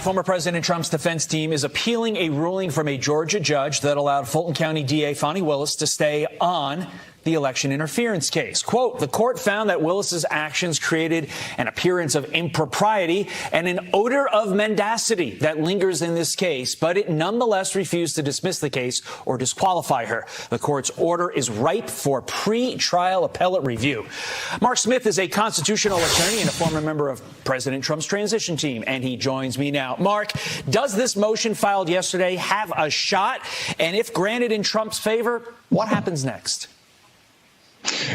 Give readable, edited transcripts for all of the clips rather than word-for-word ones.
former President Trump's defense team is appealing a ruling from a Georgia judge that allowed Fulton County DA Fani Willis to stay on the election interference case. Quote, the court found that Willis's actions created an appearance of impropriety and an odor of mendacity that lingers in this case, but it nonetheless refused to dismiss the case or disqualify her. The court's order is ripe for pre-trial appellate review. Mark Smith is a constitutional attorney and a former member of President Trump's transition team, and he joins me now. Mark, does this motion filed yesterday have a shot? And if granted in Trump's favor, what happens next?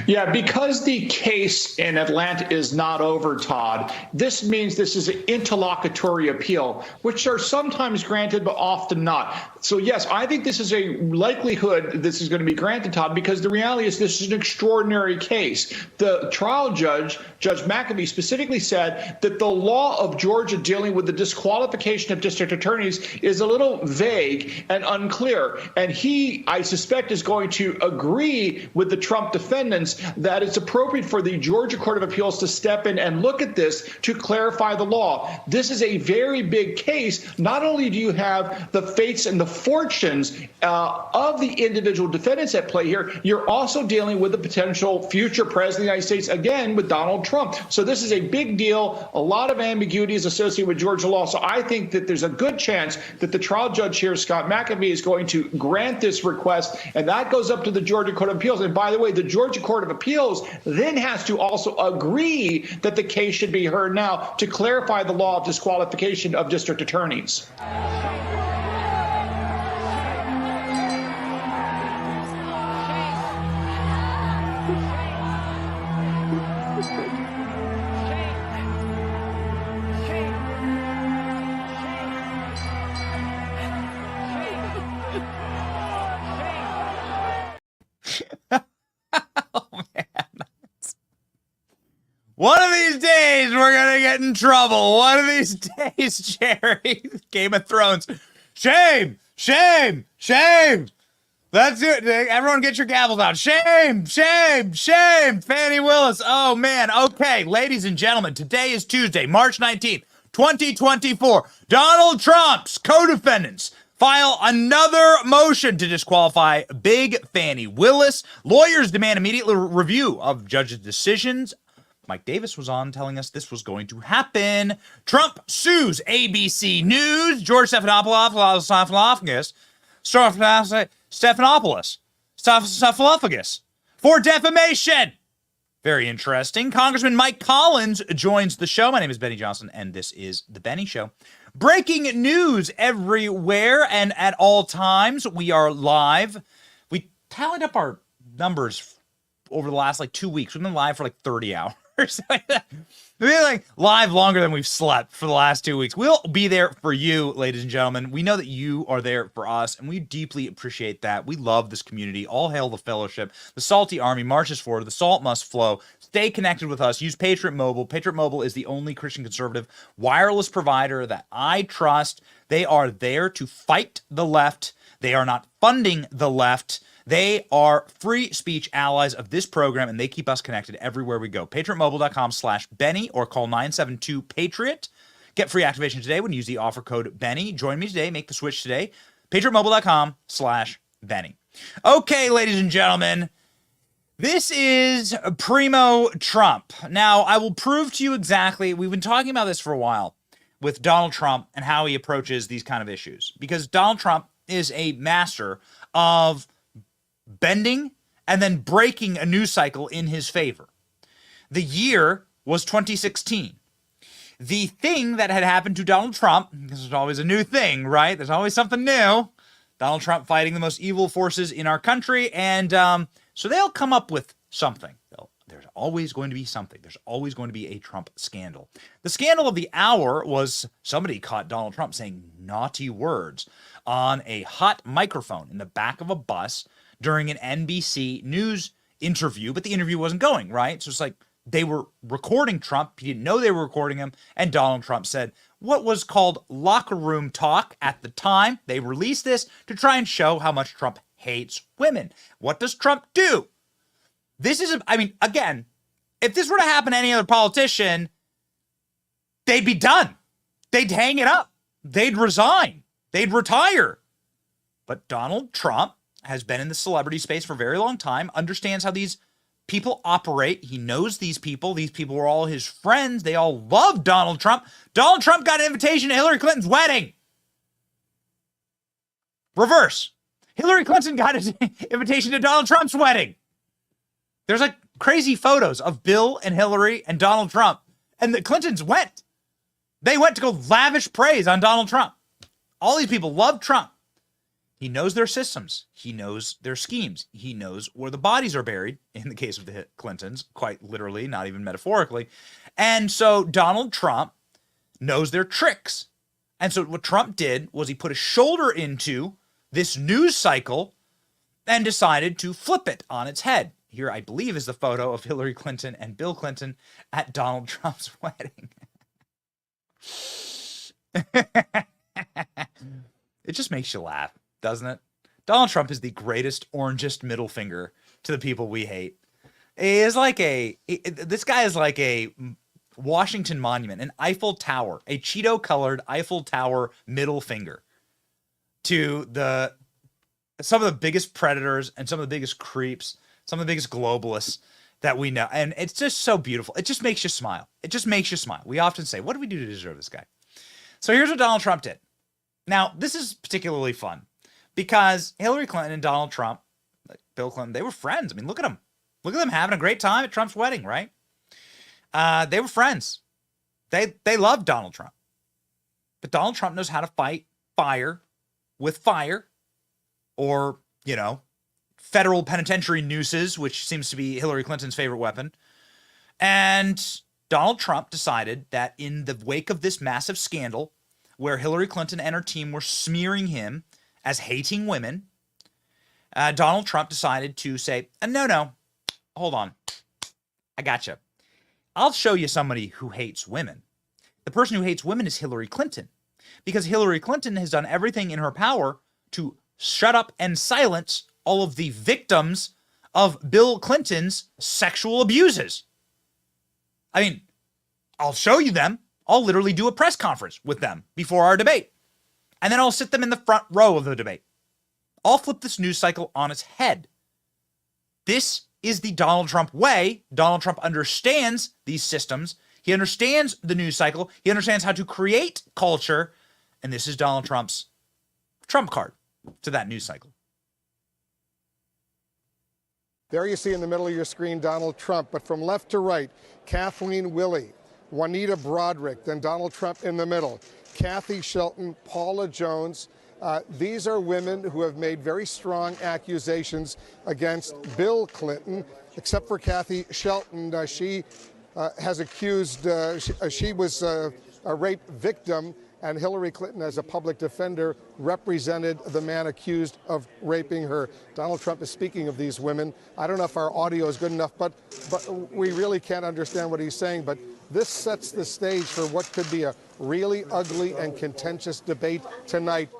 Yeah, because the case in Atlanta is not over, Todd, this means this is an interlocutory appeal, which are sometimes granted, but often not. So, yes, I think this is a likelihood this is going to be granted, Todd, because the reality is this is an extraordinary case. The trial judge, Judge McAfee, specifically said that the law of Georgia dealing with the disqualification of district attorneys is a little vague and unclear. And he, I suspect, is going to agree with the Trump defense that it's appropriate for the Georgia Court of Appeals to step in and look at this to clarify the law. This is a very big case. Not only do you have the fates and the fortunes of the individual defendants at play here, you're also dealing with the potential future president of the United States, again, with Donald Trump. So this is a big deal. A lot of ambiguities associated with Georgia law. So I think that there's a good chance that the trial judge here, Scott McAfee, is going to grant this request, and that goes up to the Georgia Court of Appeals. And by the way, the Georgia Court of Appeals then has to also agree that the case should be heard now to clarify the law of disqualification of district attorneys. One of these days, we're going to get in trouble. One of these days, Jerry. Game of Thrones. Shame, shame, shame. That's it. Everyone get your gavels out. Shame, shame, shame. Fani Willis. Oh, man. Okay, ladies and gentlemen, today is Tuesday, March 19th, 2024. Donald Trump's co-defendants file another motion to disqualify Big Fani Willis. Lawyers demand immediate review of judge's decisions. Mike Davis was on telling us this was going to happen. Trump sues ABC News. George Stephanopoulos for defamation. Very interesting. Congressman Mike Collins joins the show. My name is Benny Johnson, and this is The Benny Show. Breaking news everywhere and at all times. We are live. We tallied up our numbers over the last 2 weeks. We've been live for 30 hours. We've been live longer than we've slept for the last 2 weeks. We'll be there for you, ladies and gentlemen. We know that you are there for us, and we deeply appreciate that. We love this community. All hail the fellowship. The Salty Army marches forward. The salt must flow. Stay connected with us. Use Patriot Mobile. Patriot Mobile is the only Christian conservative wireless provider that I trust. They are there to fight the left. They are not funding the left. They are free speech allies of this program, and they keep us connected everywhere we go. PatriotMobile.com/Benny or call 972-PATRIOT. Get free activation today when you use the offer code Benny. Join me today. Make the switch today. PatriotMobile.com/Benny. Okay, ladies and gentlemen, this is Primo Trump. Now, I will prove to you exactly. We've been talking about this for a while with Donald Trump and how he approaches these kind of issues, because Donald Trump is a master of bending and then breaking a news cycle in his favor. The year was 2016. The thing that had happened to Donald Trump, because there's always a new thing, right? There's always something new. Donald Trump fighting the most evil forces in our country, and so they'll come up with something. There's always going to be something. There's always going to be a Trump scandal. The scandal of the hour was somebody caught Donald Trump saying naughty words on a hot microphone in the back of a bus during an NBC News interview, but the interview wasn't going, right? So it's like they were recording Trump. He didn't know they were recording him, and Donald Trump said what was called locker room talk at the time. They released this to try and show how much Trump hates women. What does Trump do? This is, again, if this were to happen to any other politician, they'd be done. They'd hang it up. they'd resign. They'd retire. But Donald Trump has been in the celebrity space for a very long time, understands how these people operate. He knows these people. These people were all his friends. They all love Donald Trump. Donald Trump got an invitation to Hillary Clinton's wedding. Reverse. Hillary Clinton got an invitation to Donald Trump's wedding. There's like crazy photos of Bill and Hillary and Donald Trump. And the Clintons went. They went to go lavish praise on Donald Trump. All these people love Trump. He knows their systems. He knows their schemes. He knows where the bodies are buried, in the case of the Clintons, quite literally, not even metaphorically. And so Donald Trump knows their tricks. And so what Trump did was he put a shoulder into this news cycle and decided to flip it on its head. Here, I believe, is the photo of Hillary Clinton and Bill Clinton at Donald Trump's wedding. It just makes you laugh, doesn't it? Donald Trump is the greatest orangest middle finger to the people we hate. This guy is like a Washington Monument, an Eiffel Tower, a Cheeto-colored Eiffel Tower middle finger to some of the biggest predators and some of the biggest creeps, some of the biggest globalists that we know. And it's just so beautiful. It just makes you smile. It just makes you smile. We often say, what do we do to deserve this guy? So here's what Donald Trump did. Now, this is particularly fun because Hillary Clinton and Donald Trump, like Bill Clinton, they were friends. I mean, look at them. Look at them having a great time at Trump's wedding, right? They were friends. They loved Donald Trump. But Donald Trump knows how to fight fire with fire, or, federal penitentiary nooses, which seems to be Hillary Clinton's favorite weapon. And Donald Trump decided that in the wake of this massive scandal, where Hillary Clinton and her team were smearing him as hating women, Donald Trump decided to say, no, hold on. I gotcha. I'll show you somebody who hates women. The person who hates women is Hillary Clinton, because Hillary Clinton has done everything in her power to shut up and silence all of the victims of Bill Clinton's sexual abuses. I mean, I'll show you them. I'll literally do a press conference with them before our debate. And then I'll sit them in the front row of the debate. I'll flip this news cycle on its head. This is the Donald Trump way. Donald Trump understands these systems. He understands the news cycle. He understands how to create culture. And this is Donald Trump's trump card to that news cycle. There you see in the middle of your screen Donald Trump, but from left to right, Kathleen Willey, Juanita Broderick, then Donald Trump in the middle, Kathy Shelton, Paula Jones. These are women who have made very strong accusations against Bill Clinton, except for Kathy Shelton. She has accused, she was a rape victim, and Hillary Clinton, as a public defender, represented the man accused of raping her. Donald Trump is speaking of these women. I don't know if our audio is good enough, but we really can't understand what he's saying. But this sets the stage for what could be a really ugly and contentious debate tonight.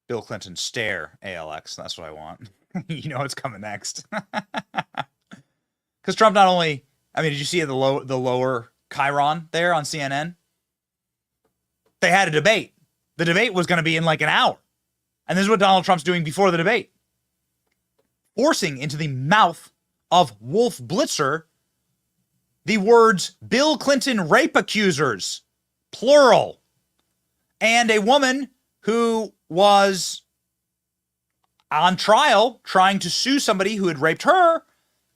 Bill Clinton stare, ALX. That's what I want. You know what's coming next. Because Trump not only, did you see the lower Chiron there on CNN? They had a debate. The debate was going to be in like an hour. And this is what Donald Trump's doing before the debate. Forcing into the mouth of Wolf Blitzer the words Bill Clinton rape accusers, plural, and a woman who was on trial trying to sue somebody who had raped her,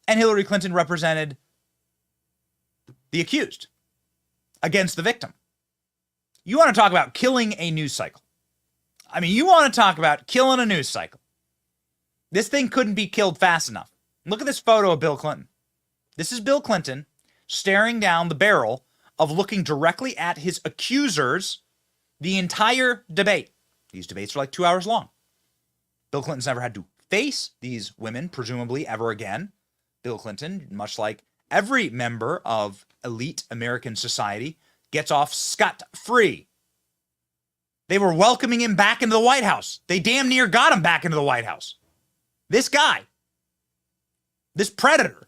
and Hillary Clinton represented the accused against the victim. You want to talk about killing a news cycle. You want to talk about killing a news cycle. This thing couldn't be killed fast enough. Look at this photo of Bill Clinton. This is Bill Clinton staring down the barrel of looking directly at his accusers the entire debate. These debates are like 2 hours long. Bill Clinton's never had to face these women, presumably, ever again. Bill Clinton, much like every member of elite American society, gets off scot-free. They were welcoming him back into the White House. They damn near got him back into the White House. This guy, this predator.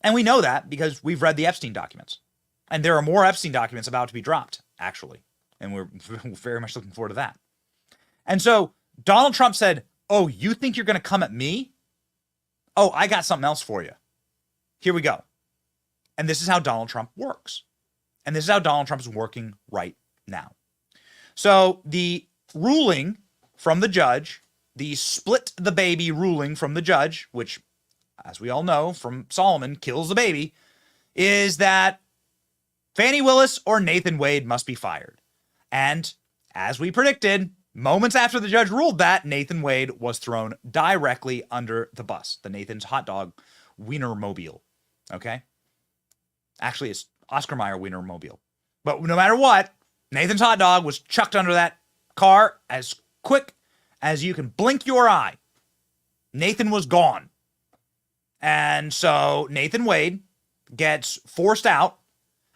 And we know that because we've read the Epstein documents. And there are more Epstein documents about to be dropped, actually. And we're very much looking forward to that. And so Donald Trump said, oh, you think you're going to come at me? Oh, I got something else for you. Here we go. And this is how Donald Trump works. And this is how Donald Trump is working right now. So the ruling from the judge, the split the baby ruling from the judge, which, as we all know from Solomon, kills the baby, is that Fani Willis or Nathan Wade must be fired. And as we predicted, moments after the judge ruled that, Nathan Wade was thrown directly under the bus, the Nathan's hot dog Wienermobile. Okay? Actually, it's Oscar Mayer Wienermobile. But no matter what, Nathan's hot dog was chucked under that car as quick as you can blink your eye. Nathan was gone. And so Nathan Wade gets forced out,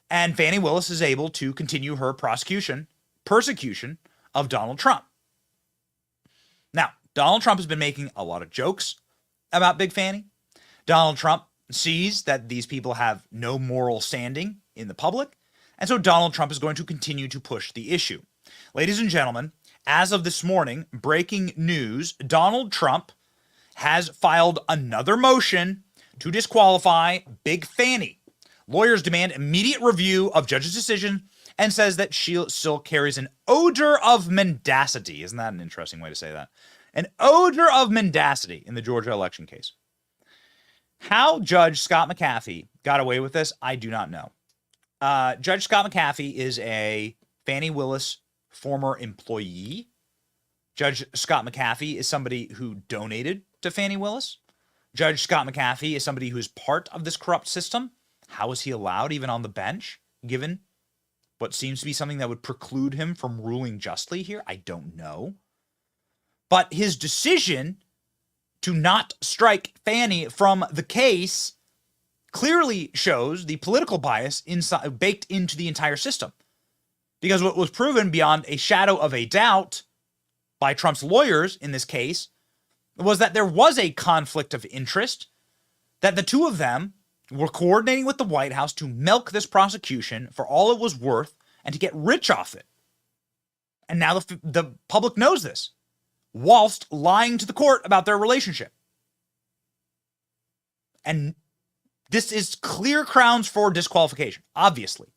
and Fani Willis is able to continue her persecution of Donald Trump. Now, Donald Trump has been making a lot of jokes about Big Fani. Donald Trump sees that these people have no moral standing in the public, and so Donald Trump is going to continue to push the issue. Ladies and gentlemen, as of this morning, breaking news, Donald Trump has filed another motion to disqualify Big Fani. Lawyers demand immediate review of judge's decision and says that she still carries an odor of mendacity. Isn't that an interesting way to say that? An odor of mendacity in the Georgia election case. How Judge Scott McAfee got away with this, I do not know. Judge Scott McAfee is a Fani Willis former employee. Judge Scott McAfee is somebody who donated to Fani Willis. Judge Scott McAfee is somebody who's part of this corrupt system. How is he allowed even on the bench, given what seems to be something that would preclude him from ruling justly here? I don't know. But his decision to not strike Fani from the case clearly shows the political bias baked into the entire system. Because what was proven beyond a shadow of a doubt by Trump's lawyers in this case was that there was a conflict of interest, that the two of them were coordinating with the White House to milk this prosecution for all it was worth and to get rich off it. And now the public knows this, whilst lying to the court about their relationship. And this is clear grounds for disqualification, obviously.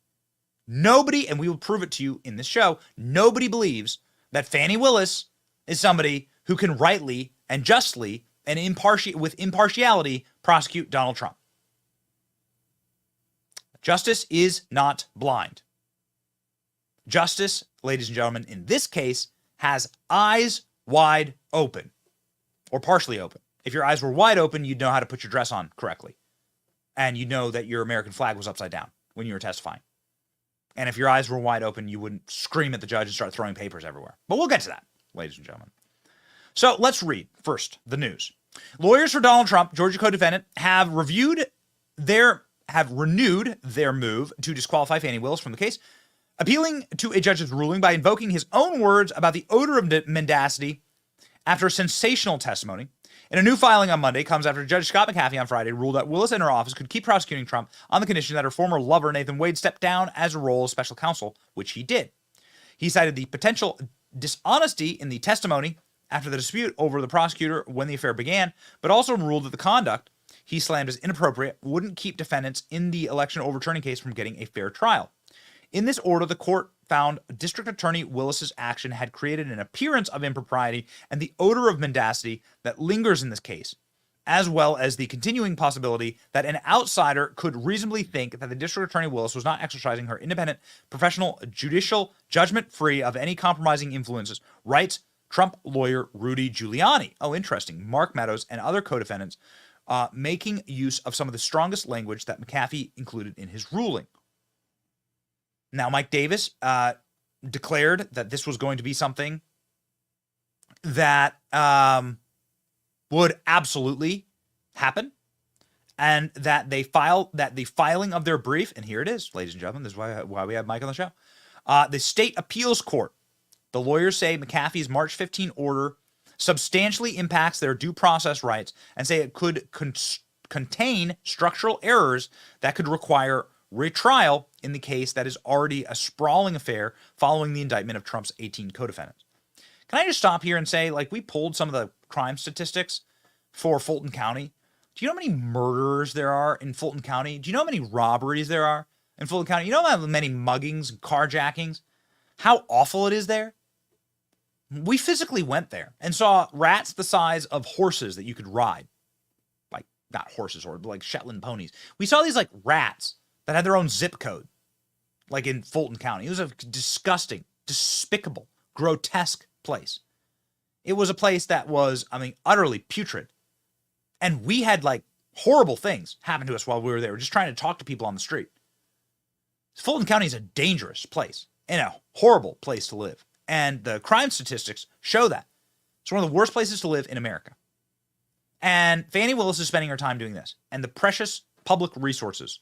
Nobody, and we will prove it to you in this show, nobody believes that Fani Willis is somebody who can rightly and justly and with impartiality prosecute Donald Trump. Justice is not blind. Justice, ladies and gentlemen, in this case, has eyes wide open, or partially open. If your eyes were wide open, you'd know how to put your dress on correctly. And you'd know that your American flag was upside down when you were testifying. And if your eyes were wide open, you wouldn't scream at the judge and start throwing papers everywhere. But we'll get to that, ladies and gentlemen. So let's read first the news. Lawyers for Donald Trump, Georgia co-defendant, have renewed their move to disqualify Fani Willis from the case, appealing to a judge's ruling by invoking his own words about the odor of mendacity after sensational testimony. In a new filing on Monday, comes after Judge Scott McAfee on Friday ruled that Willis and her office could keep prosecuting Trump on the condition that her former lover, Nathan Wade, stepped down as a role as special counsel, which he did. He cited the potential dishonesty in the testimony after the dispute over the prosecutor when the affair began, but also ruled that the conduct he slammed as inappropriate wouldn't keep defendants in the election overturning case from getting a fair trial. In this order, the court found District Attorney Willis's action had created an appearance of impropriety and the odor of mendacity that lingers in this case, as well as the continuing possibility that an outsider could reasonably think that the District Attorney Willis was not exercising her independent, professional, judicial judgment free of any compromising influences, writes Trump lawyer Rudy Giuliani. Oh, interesting. Mark Meadows and other co-defendants making use of some of the strongest language that McAfee included in his ruling. Now, Mike Davis declared that this was going to be something that would absolutely happen, and that the filing of their brief, and here it is, ladies and gentlemen, this is why we have Mike on the show. The state appeals court, the lawyers say McAfee's March 15 order substantially impacts their due process rights and say it could contain structural errors that could require retrial in the case that is already a sprawling affair following the indictment of Trump's 18 co-defendants. Can I just stop here and say, like, we pulled some of the crime statistics for Fulton County. Do you know how many murderers there are in Fulton County? Do you know how many robberies there are in Fulton County? You know how many muggings and carjackings? How awful it is there? We physically went there and saw rats the size of horses that you could ride. Like, not horses, or like Shetland ponies. We saw these like rats that had their own zip code, like in Fulton County. It was a disgusting, despicable, grotesque place. It was a place that was, I mean, utterly putrid. And we had like horrible things happen to us while we were there. We're just trying to talk to people on the street. Fulton County is a dangerous place and a horrible place to live. And the crime statistics show that. It's one of the worst places to live in America. And Fani Willis is spending her time doing this. And the precious public resources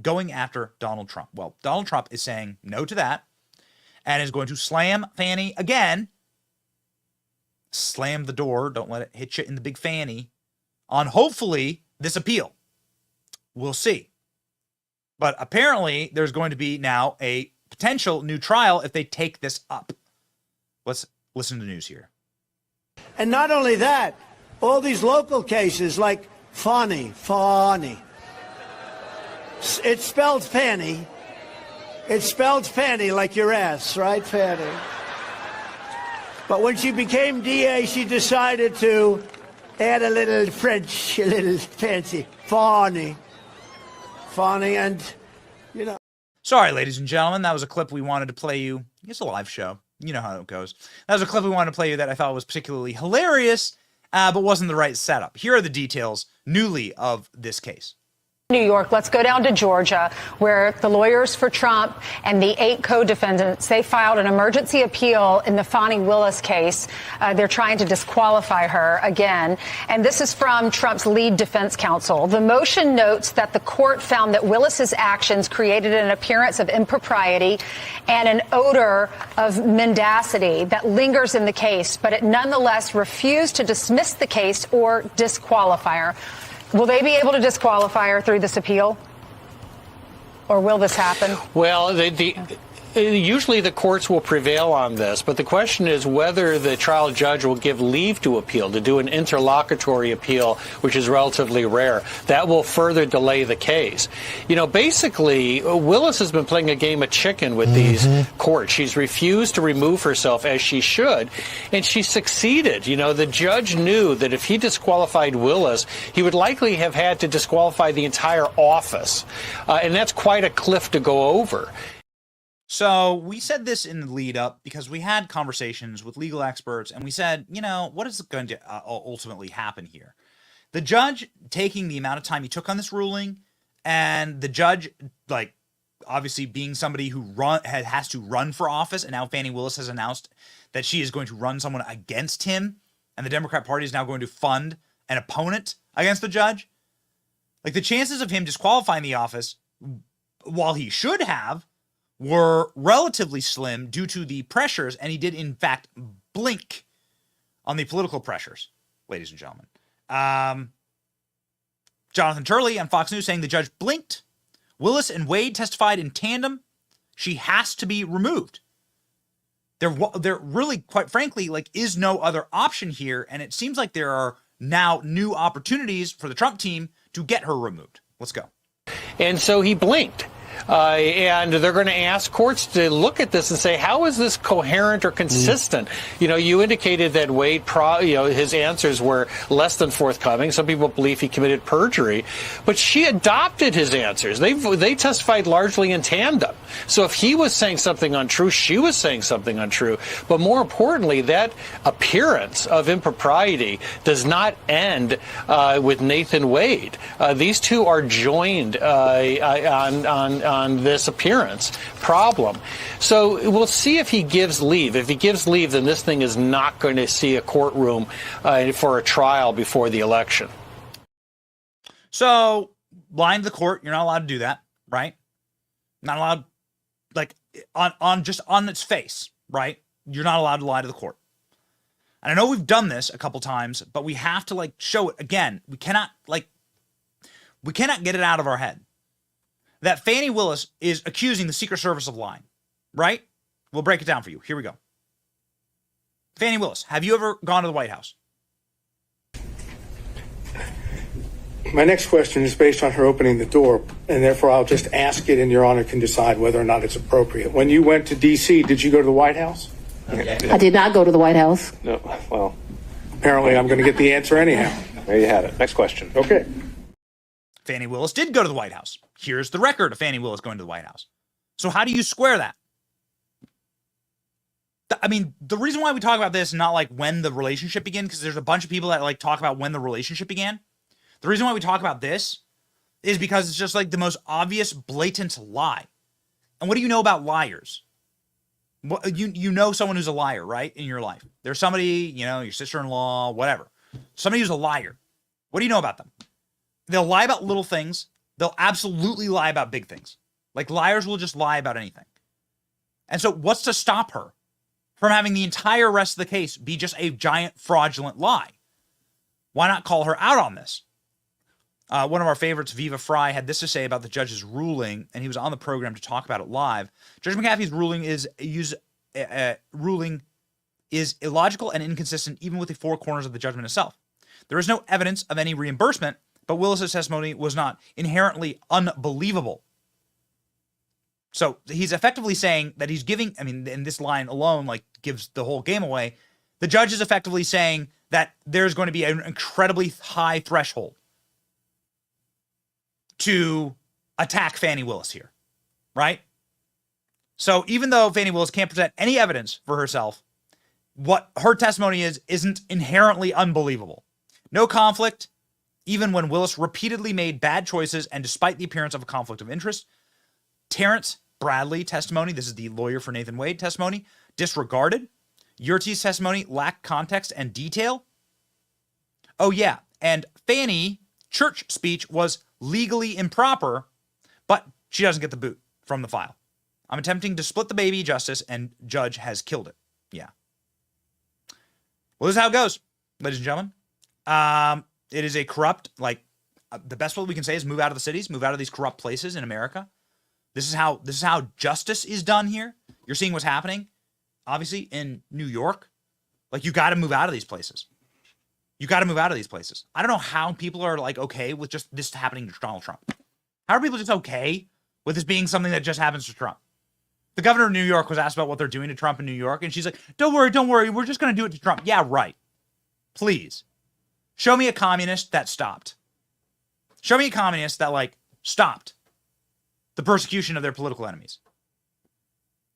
going after Donald Trump. Well, Donald Trump is saying no to that and is going to slam Fani again. Slam the door. Don't let it hit you in the big fanny on hopefully this appeal. We'll see. But apparently there's going to be now a potential new trial if they take this up. Let's listen to the news here. And not only that, all these local cases like Fani. It's spelled Fanny. It's spelled Fanny like your ass, right, Fanny? But when she became DA, she decided to add a little French, a little fancy. Fani, and, you know. Sorry, ladies and gentlemen, that was a clip we wanted to play you. It's a live show. You know how it goes. That was a clip we wanted to play you that I thought was particularly hilarious, but wasn't the right setup. Here are the details newly of this case. New York. Let's go down to Georgia, where the lawyers for Trump and the 8 co-defendants, they filed an emergency appeal in the Fani Willis case. They're trying to disqualify her again. And this is from Trump's lead defense counsel. The motion notes that the court found that Willis's actions created an appearance of impropriety and an odor of mendacity that lingers in the case, but it nonetheless refused to dismiss the case or disqualify her. Will they be able to disqualify her through this appeal? Or will this happen? Well, usually the courts will prevail on this, but the question is whether the trial judge will give leave to appeal, to do an interlocutory appeal, which is relatively rare. That will further delay the case. You know, basically, Willis has been playing a game of chicken with these courts. She's refused to remove herself as she should, and she succeeded. You know, the judge knew that if he disqualified Willis, he would likely have had to disqualify the entire office, and that's quite a cliff to go over. So we said this in the lead up because we had conversations with legal experts and we said, you know, what is going to ultimately happen here? The judge taking the amount of time he took on this ruling, and the judge, like, obviously being somebody who has to run for office, and now Fani Willis has announced that she is going to run someone against him, and the Democrat Party is now going to fund an opponent against the judge. Like, the chances of him disqualifying the office, while he should have, were relatively slim due to the pressures, and he did, in fact, blink on the political pressures, ladies and gentlemen. Jonathan Turley on Fox News saying the judge blinked. Willis and Wade testified in tandem. She has to be removed. There really, quite frankly, like, is no other option here, and it seems like there are now new opportunities for the Trump team to get her removed. Let's go. And so he blinked. And they're going to ask courts to look at this and say, how is this coherent or consistent? You know, you indicated that Wade, his answers were less than forthcoming. Some people believe he committed perjury, but she adopted his answers. They testified largely in tandem. So if he was saying something untrue, she was saying something untrue. But more importantly, that appearance of impropriety does not end with Nathan Wade. These two are joined on this appearance problem. So we'll see if he gives leave. If he gives leave, then this thing is not going to see a courtroom for a trial before the election. So, lying to the court, you're not allowed to do that, right? Not allowed, like, on its face, right? You're not allowed to lie to the court. And I know we've done this a couple times, but we have to, like, show it again. We cannot get it out of our head that Fani Willis is accusing the Secret Service of lying, right? We'll break it down for you. Here we go. Fani Willis, have you ever gone to the White House? My next question is based on her opening the door, and therefore I'll just ask it, and Your Honor can decide whether or not it's appropriate. When you went to D.C., did you go to the White House? I did not go to the White House. No. Well, apparently I'm going to get the answer anyhow. There you have it. Next question. Okay. Fani Willis did go to the White House. Here's the record of Fani Willis going to the White House. So how do you square that? I mean, the reason why we talk about this, not like when the relationship began, because there's a bunch of people that like talk about when the relationship began. The reason why we talk about this is because it's just like the most obvious, blatant lie. And what do you know about liars? What, you know someone who's a liar, right, in your life. There's somebody, you know, your sister-in-law, whatever. Somebody who's a liar. What do you know about them? They'll lie about little things. They'll absolutely lie about big things. Like liars will just lie about anything. And so what's to stop her from having the entire rest of the case be just a giant fraudulent lie? Why not call her out on this? One of our favorites, Viva Fry, had this to say about the judge's ruling, and he was on the program to talk about it live. Judge McAfee's ruling is illogical and inconsistent even with the four corners of the judgment itself. There is no evidence of any reimbursement, but Willis's testimony was not inherently unbelievable. So he's effectively saying that he's giving, I mean, and this line alone like gives the whole game away. The judge is effectively saying that there's going to be an incredibly high threshold to attack Fani Willis here, right? So even though Fani Willis can't present any evidence for herself, what her testimony is isn't inherently unbelievable. No conflict, even when Willis repeatedly made bad choices and despite the appearance of a conflict of interest. Terrence Bradley testimony, this is the lawyer for Nathan Wade testimony, disregarded. Yurti's testimony lacked context and detail. Oh yeah, and Fani church speech was legally improper, but she doesn't get the boot from the file. I'm attempting to split the baby justice and judge has killed it. Yeah. Well, this is how it goes, ladies and gentlemen. It is a corrupt, like the best way we can say is move out of the cities, move out of these corrupt places in America. This is how justice is done here. You're seeing what's happening, obviously, in New York. Like, you got to move out of these places. You got to move out of these places. I don't know how people are like okay with just this happening to Donald Trump. How are people just okay with this being something that just happens to Trump? The governor of New York was asked about what they're doing to Trump in New York, and she's like, don't worry, we're just going to do it to Trump. Yeah, right. Please. Show me a communist that stopped. Show me a communist that, like, stopped the persecution of their political enemies.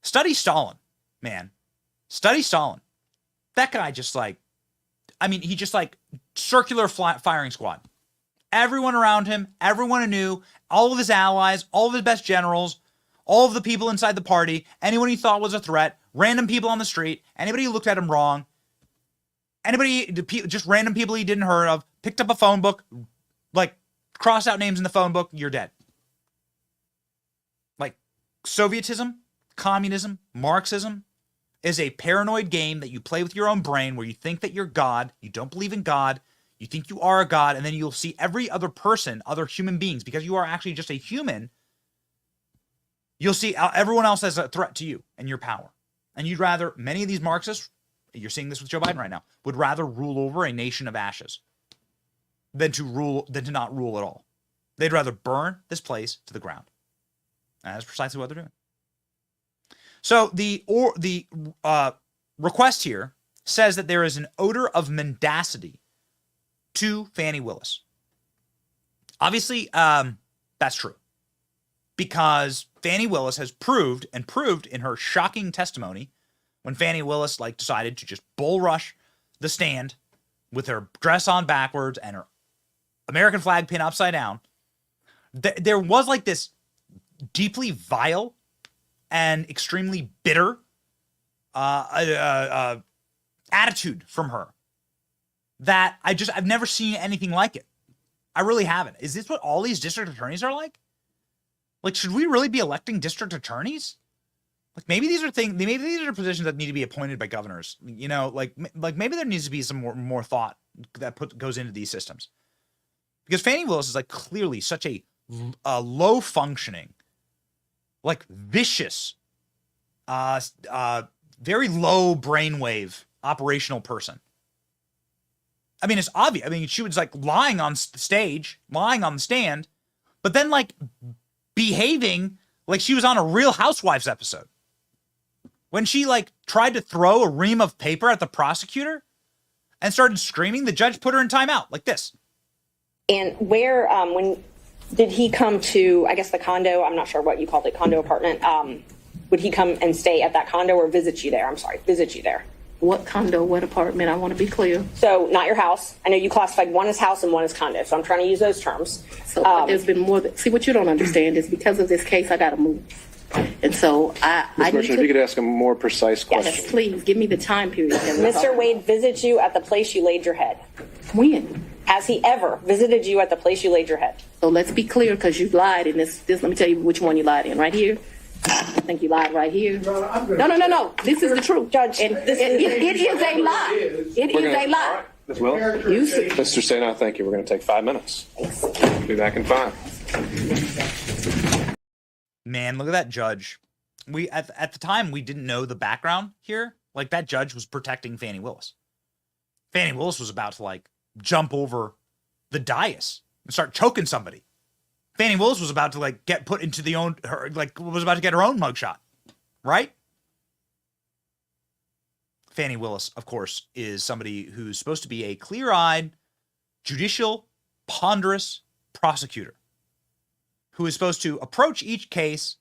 Study Stalin, man. Study Stalin. That guy just, like, I mean, he just, like, circular firing squad. Everyone around him, everyone who knew, all of his allies, all of his best generals, all of the people inside the party, anyone he thought was a threat, random people on the street, anybody who looked at him wrong, anybody, just random people he didn't heard of, picked up a phone book, like, crossed out names in the phone book, you're dead. Like, Sovietism, communism, Marxism is a paranoid game that you play with your own brain where you think that you're God, you don't believe in God, you think you are a God, and then you'll see every other person, other human beings, because you are actually just a human, you'll see everyone else as a threat to you and your power. And you'd rather, many of these Marxists, you're seeing this with Joe Biden right now, would rather rule over a nation of ashes than to not rule at all. They'd rather burn this place to the ground. And that's precisely what they're doing. So the request here says that there is an odor of mendacity to Fani Willis. Obviously, that's true, because Fani Willis has proved in her shocking testimony when Fani Willis like decided to just bull rush the stand with her dress on backwards and her American flag pin upside down. There was like this deeply vile and extremely bitter attitude from her that I've never seen anything like it. I really haven't. Is this what all these district attorneys are like? Like, should we really be electing district attorneys? Like, maybe these are positions that need to be appointed by governors. You know, like maybe there needs to be some more thought that goes into these systems. Because Fani Willis is like clearly such a low functioning, like vicious, very low brainwave operational person. I mean, it's obvious. I mean, she was like lying on stage, lying on the stand, but then like behaving like she was on a Real Housewives episode. When she like tried to throw a ream of paper at the prosecutor and started screaming, the judge put her in timeout like this. And when did he come to, I guess, the condo? I'm not sure what you called it, condo apartment. Would he come and stay at that condo or visit you there? I'm sorry, visit you there. What condo, what apartment? I want to be clear. So not your house. I know you classified one as house and one as condo. So I'm trying to use those terms. So there's been more see, what you don't understand is because of this case, I got to move. And so I Ms. Merchant, if you could ask a more precise question. Yes, please, give me the time period. Mr. Wade visited you at the place you laid your head. When? Has he ever visited you at the place you laid your head? So let's be clear, because you lied in this. Let me tell you which one you lied in. Right here. I think you lied right here. No. This is the truth, Judge. And it is a lie. It is a lie. Ms. Willis? Mr. Stano, thank you. We're going to take 5 minutes. Be back in 5. Man, look at that judge. We at the time we didn't know the background here. Like that judge was protecting Fani Willis. Fani Willis was about to like jump over the dais and start choking somebody. Fani Willis was about to like get put into was about to get her own mugshot, right? Fani Willis, of course, is somebody who's supposed to be a clear-eyed, judicial, ponderous prosecutor who is supposed to approach each case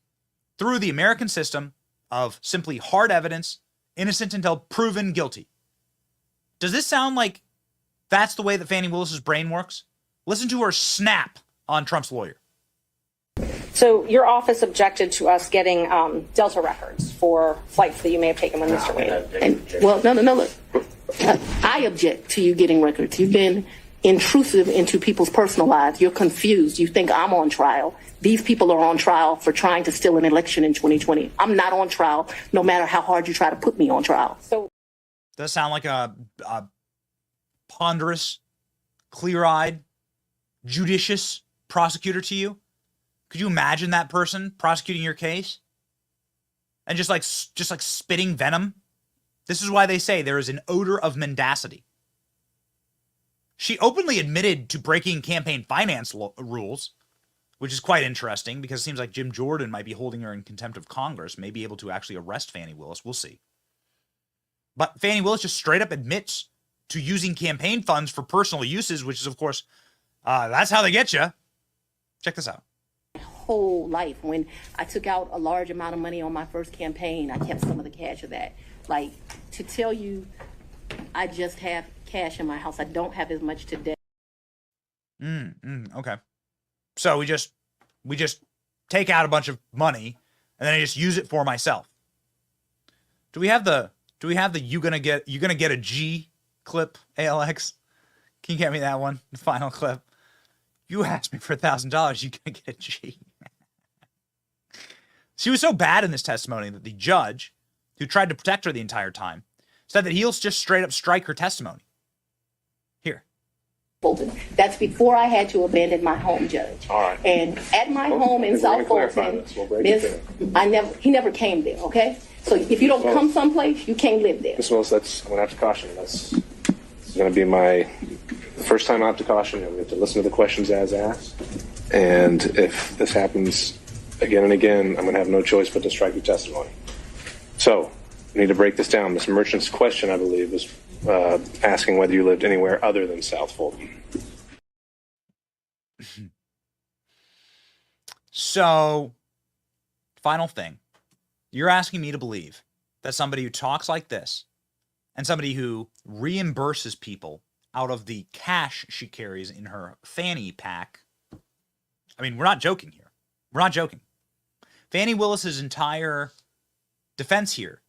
through the American system of simply hard evidence, innocent until proven guilty. Does this sound like that's the way that Fani Willis's brain works? Listen to her snap on Trump's lawyer. So your office objected to us getting Delta records for flights that you may have taken with Mr. Wade. No. Look, I object to you getting records. You've been intrusive into people's personal lives. You're confused. You think I'm on trial. These people are on trial for trying to steal an election in 2020. I'm not on trial, no matter how hard you try to put me on trial. So does that sound like a ponderous, clear-eyed, judicious prosecutor to you? Could you imagine that person prosecuting your case and just like spitting venom? This is why they say there is an odor of mendacity. She openly admitted to breaking campaign finance rules, which is quite interesting because it seems like Jim Jordan might be holding her in contempt of Congress, may be able to actually arrest Fani Willis. We'll see. But Fani Willis just straight up admits to using campaign funds for personal uses, which is, of course, that's how they get you. Check this out. Whole life, when I took out a large amount of money on my first campaign, I kept some of the cash of that. Like, to tell you I just have cash in my house, I don't have as much today. Okay. So we just take out a bunch of money and then I just use it for myself. Do we have the you gonna get a G clip, ALX? Can you get me that one? The final clip. You asked me for $1,000, you gonna get a G. She was so bad in this testimony that the judge, who tried to protect her the entire time, said that he'll just straight up strike her testimony. Here. That's before I had to abandon my home, Judge. All right. And at my home in South Fulton, he never came there, okay? So if you don't come someplace, you can't live there. Ms. Willis, I'm going to have to caution you. This is going to be my first time I have to caution you. We have to listen to the questions as asked. And if this happens again and again, I'm going to have no choice but to strike your testimony. So we need to break this down. Ms. Merchant's question, I believe, was asking whether you lived anywhere other than South Fulton. So, final thing. You're asking me to believe that somebody who talks like this and somebody who reimburses people out of the cash she carries in her fanny pack. I mean, we're not joking here. We're not joking. Fani Willis's entire defense here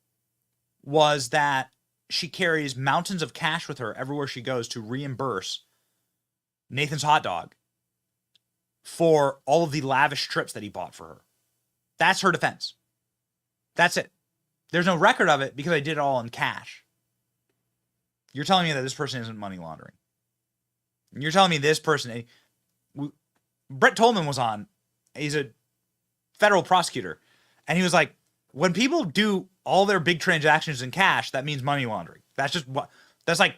was that she carries mountains of cash with her everywhere she goes to reimburse Nathan's Hot Dog for all of the lavish trips that he bought for her. That's her defense. That's it. There's no record of it because I did it all in cash. You're telling me that this person isn't money laundering. You're telling me this person, Brett Tolman was on. He's a federal prosecutor. And he was like, when people do all their big transactions in cash, that means money laundering. That's just what, that's like,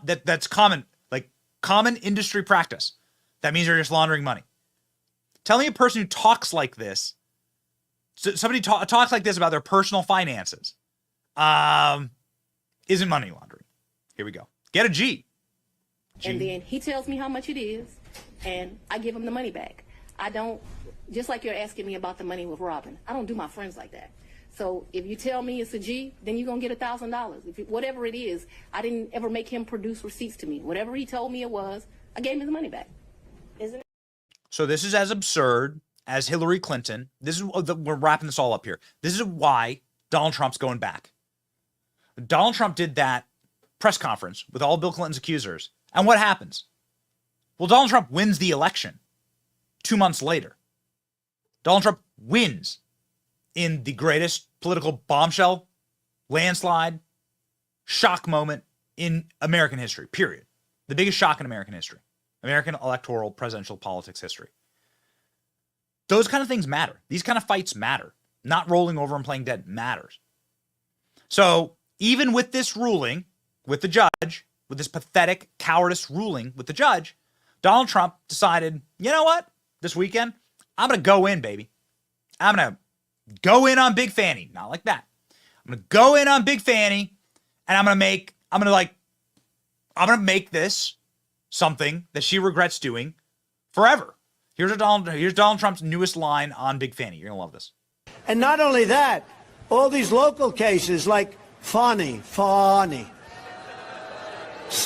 that's common, like common industry practice. That means you're just laundering money. Telling a person who talks like this, somebody talks like this about their personal finances, isn't money laundering. Here we go. Get a G. And then he tells me how much it is, and I give him the money back. I don't, just like you're asking me about the money with Robin, I don't do my friends like that. So if you tell me it's a G, then you're going to get $1,000. Whatever it is, I didn't ever make him produce receipts to me. Whatever he told me it was, I gave him the money back. Isn't it? So this is as absurd as Hillary Clinton. This is, we're wrapping this all up here. This is why Donald Trump's going back. Donald Trump did that press conference with all Bill Clinton's accusers. And what happens? Well, Donald Trump wins the election 2 months later. Donald Trump wins in the greatest political bombshell, landslide, shock moment in American history, period. The biggest shock in American history. American electoral presidential politics history. Those kind of things matter. These kind of fights matter. Not rolling over and playing dead matters. So even with this ruling, with the judge, with this pathetic cowardice ruling with the judge, Donald Trump decided, you know what? This weekend, I'm going to go in, baby. I'm going to go in on Big Fani. Not like that. I'm going to go in on Big Fani, and I'm going to make this something that she regrets doing forever. Here's Donald Trump's newest line on Big Fani. You're going to love this. And not only that, all these local cases like Fani.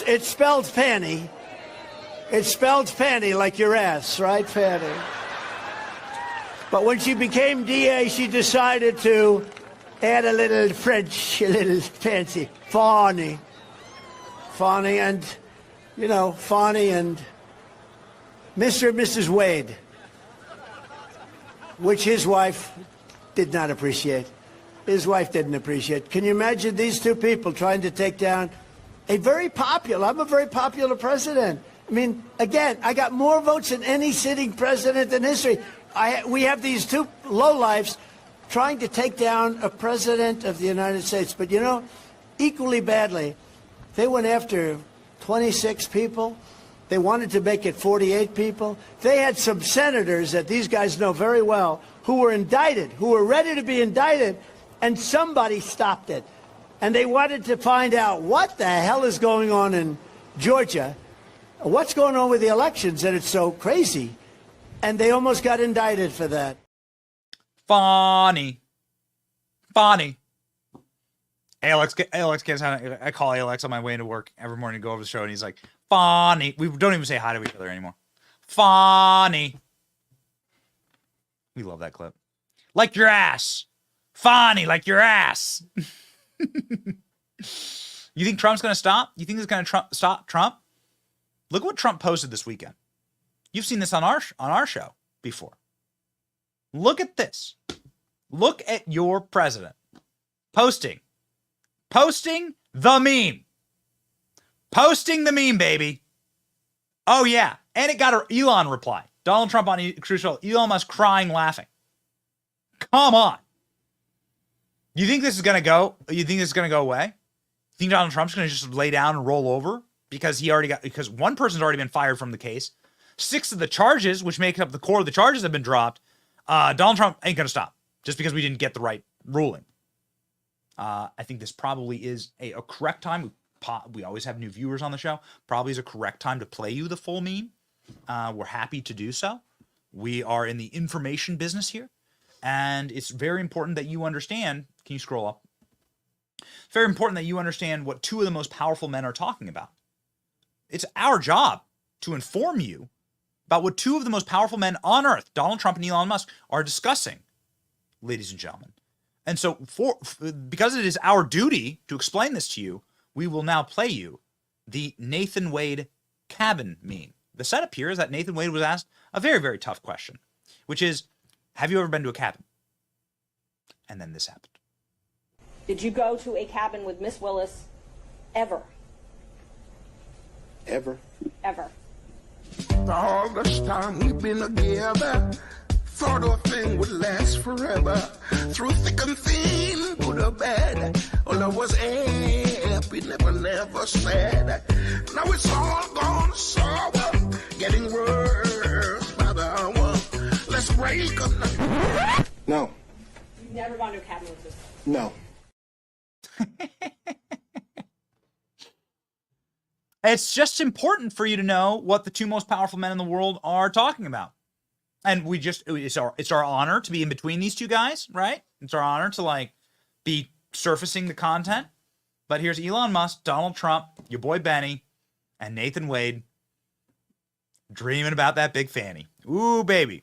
It's spelled Fanny. It's spelled Fanny like your ass, right, Fanny? But when she became DA, she decided to add a little French, a little fancy. Fani, and, you know, Fani and Mr. and Mrs. Wade, which his wife did not appreciate. His wife didn't appreciate. Can you imagine these two people trying to take down I'm a very popular president. I mean, again, I got more votes than any sitting president in history. We have these two lowlifes trying to take down a president of the United States. But, you know, equally badly, they went after 26 people. They wanted to make it 48 people. They had some senators that these guys know very well who were indicted, who were ready to be indicted, and somebody stopped it. And they wanted to find out what the hell is going on in Georgia, what's going on with the elections, that it's so crazy. And they almost got indicted for that. Fani. Alex gets on. I call Alex on my way into work every morning to go over the show, and he's like, Fani. We don't even say hi to each other anymore. Fani. We love that clip. Like your ass. Fani, like your ass. You think Trump's going to stop? You think it's going to stop Trump? Look what Trump posted this weekend. You've seen this on our show before. Look at this. Look at your president posting the meme. Posting the meme, baby. Oh yeah, and it got an Elon reply. Donald Trump on Crucial. Elon Musk crying, laughing. Come on. You think this is going to go? You think this is going to go away? You think Donald Trump's going to just lay down and roll over because because one person's already been fired from the case. 6 of the charges, which make up the core of the charges, have been dropped. Donald Trump ain't going to stop just because we didn't get the right ruling. I think this probably is a correct time. We always have new viewers on the show. Probably is a correct time to play you the full meme. We're happy to do so. We are in the information business here. And it's very important that you understand. Can you scroll up? It's very important that you understand what 2 of the most powerful men are talking about. It's our job to inform you about what 2 of the most powerful men on earth, Donald Trump and Elon Musk, are discussing, ladies and gentlemen. And so because it is our duty to explain this to you, we will now play you the Nathan Wade cabin meme. The setup here is that Nathan Wade was asked a very, very tough question, which is, have you ever been to a cabin? And then this happened. Did you go to a cabin with Miss Willis ever? Ever. Ever. All this time we've been together, Thought a thing would last forever. Through thick and thin, good or bad. All I was happy, never sad. Now it's all gone sour, getting worse by the hour. Let's break up now. No. You've never gone to a cabinet with this? No. It's just important for you to know what the two most powerful men in the world are talking about. And it's our honor to be in between these two guys, right? It's our honor to like be surfacing the content. But here's Elon Musk, Donald Trump, your boy Benny, and Nathan Wade dreaming about that big fanny. Ooh, baby.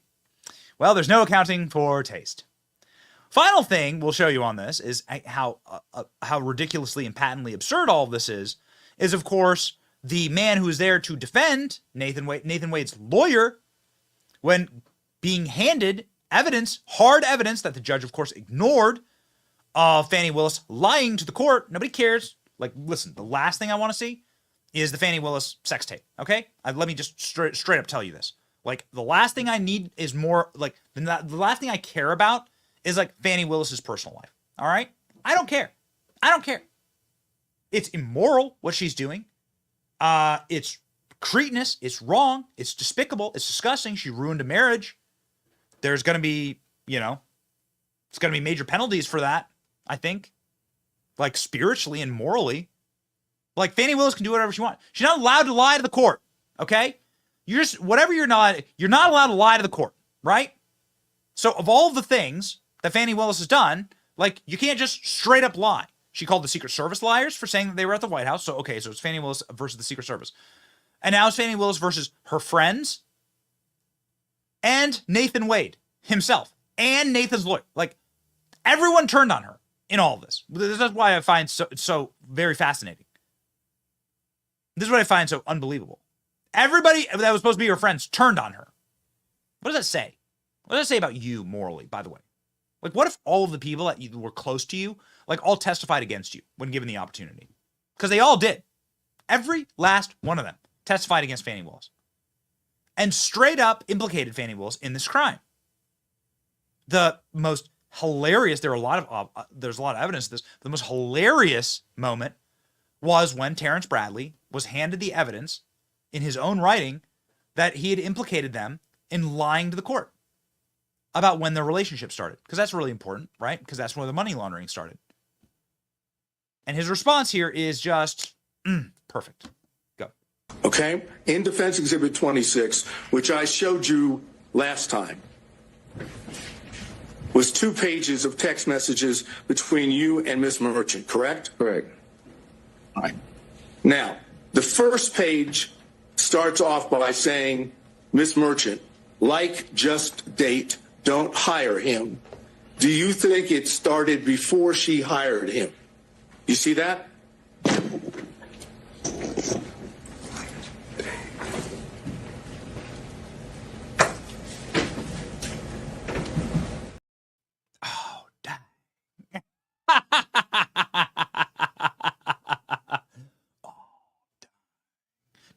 Well, there's no accounting for taste. Final thing we'll show you on this is how ridiculously and patently absurd all of this is of course the man who is there to defend Nathan Wade's lawyer, when being handed evidence, hard evidence that the judge of course ignored, of Fani Willis lying to the court. Nobody cares. Like, listen, the last thing I want to see is the Fani Willis sex tape. Okay, let me just straight up tell you this. Like, the last thing I need is more like the last thing I care about is like Fani Willis's personal life. All right, I don't care. It's immoral what she's doing. It's cretinous. It's wrong. It's despicable. It's disgusting. She ruined a marriage. There's going to be, it's going to be major penalties for that, I think. Like, spiritually and morally. Like, Fani Willis can do whatever she wants. She's not allowed to lie to the court, okay? You're not allowed to lie to the court, right? So, of all the things that Fani Willis has done, like, you can't just straight up lie. She called the Secret Service liars for saying that they were at the White House. So, okay, so it's Fani Willis versus the Secret Service. And now it's Fani Willis versus her friends and Nathan Wade himself and Nathan's lawyer. Like, everyone turned on her in all of this. This is why I find so very fascinating. This is what I find so unbelievable. Everybody that was supposed to be her friends turned on her. What does that say? What does that say about you morally, by the way? Like, what if all of the people that were close to you, like, all testified against you when given the opportunity? Because they all did. Every last one of them testified against Fani Willis. And straight up implicated Fani Willis in this crime. The most hilarious, there's a lot of evidence of this. The most hilarious moment was when Terrence Bradley was handed the evidence in his own writing that he had implicated them in lying to the court about when their relationship started. Because that's really important, right? Because that's where the money laundering started. And his response here is just perfect. Go. Okay? In Defense Exhibit 26, which I showed you last time, was 2 pages of text messages between you and Miss Merchant, correct? Correct. All right. Now, the first page starts off by saying, Miss Merchant, like, just date, don't hire him. Do you think it started before she hired him? You see that? Oh, dang.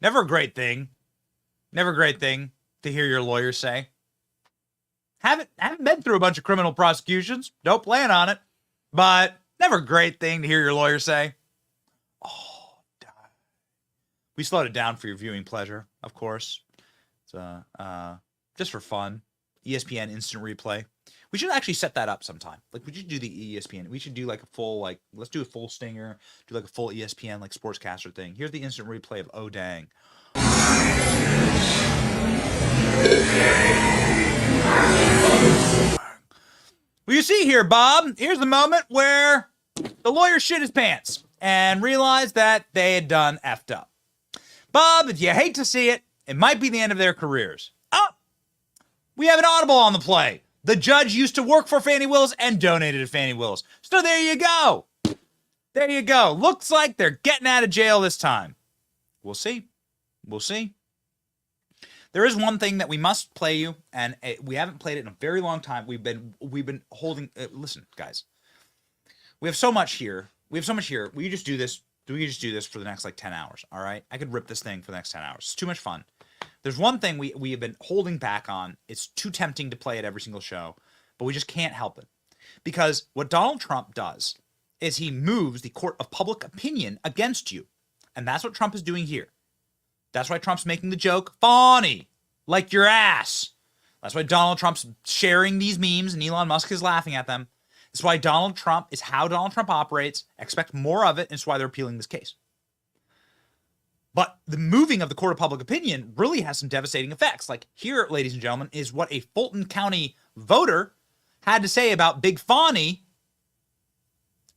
Never a great thing. Never a great thing to hear your lawyer say. Haven't been through a bunch of criminal prosecutions. Don't plan on it. But never a great thing to hear your lawyer say. Oh, damn. We slowed it down for your viewing pleasure, of course. It's just for fun. ESPN instant replay. We should actually set that up sometime. Like, we should do the ESPN. We should do like a full, like, let's do a full stinger, do like a full ESPN, like, sportscaster thing. Here's the instant replay of Oh Dang. Well, you see here, Bob, here's the moment where the lawyer shit his pants and realized that they had done effed up. Bob, if you hate to see it, it might be the end of their careers. Oh, we have an audible on the play. The judge used to work for Fani Willis and donated to Fani Willis. So there you go. There you go. Looks like they're getting out of jail this time. We'll see. We'll see. There is one thing that we must play you, and we haven't played it in a very long time. We've been holding. Listen, guys, we have so much here. We have so much here. We just do this. We could just do this for the next like 10 hours. All right, I could rip this thing for the next 10 hours. It's too much fun. There's one thing we have been holding back on. It's too tempting to play at every single show, but we just can't help it. Because what Donald Trump does is he moves the court of public opinion against you. And that's what Trump is doing here. That's why Trump's making the joke, Fani, like your ass. That's why Donald Trump's sharing these memes and Elon Musk is laughing at them. That's why Donald Trump is how Donald Trump operates. Expect more of it, and it's why they're appealing this case. But the moving of the court of public opinion really has some devastating effects. Like here, ladies and gentlemen, is what a Fulton County voter had to say about Big Fani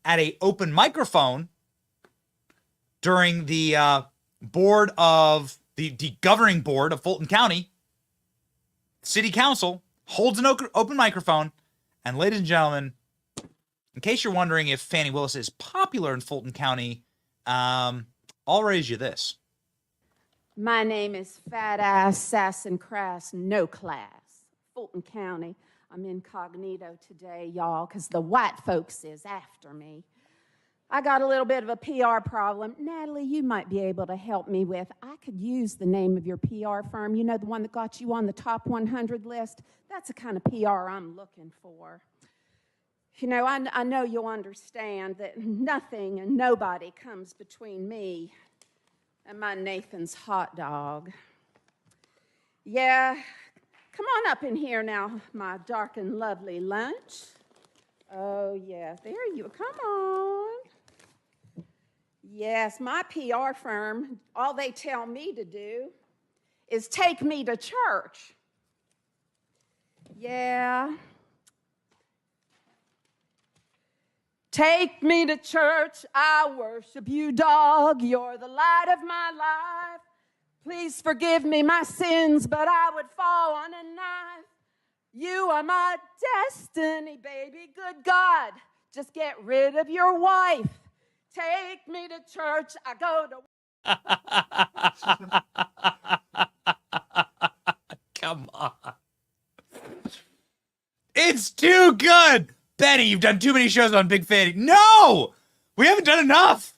at an open microphone during the board of the governing board of Fulton County. City Council holds an open microphone. And ladies and gentlemen, in case you're wondering if Fani Willis is popular in Fulton County, I'll raise you this. My name is Fat Ass Sass and Crass No Class, Fulton County. I'm incognito today, y'all, because the white folks is after me. I got a little bit of a PR problem. Natalie, you might be able to help me with. I could use the name of your PR firm. You know, the one that got you on the top 100 list? That's the kind of PR I'm looking for. You know, I know you'll understand that nothing and nobody comes between me and my Nathan's hot dog. Yeah, come on up in here now, my dark and lovely lunch. Oh, yeah, there you come on. Yes, my PR firm, all they tell me to do is take me to church. Yeah. Take me to church, I worship you, dog. You're the light of my life. Please forgive me my sins, but I would fall on a knife. You are my destiny, baby. Good God, just get rid of your wife. Take me to church, I go to... Come on. It's too good. Benny, you've done too many shows on Big Fani. No! We haven't done enough.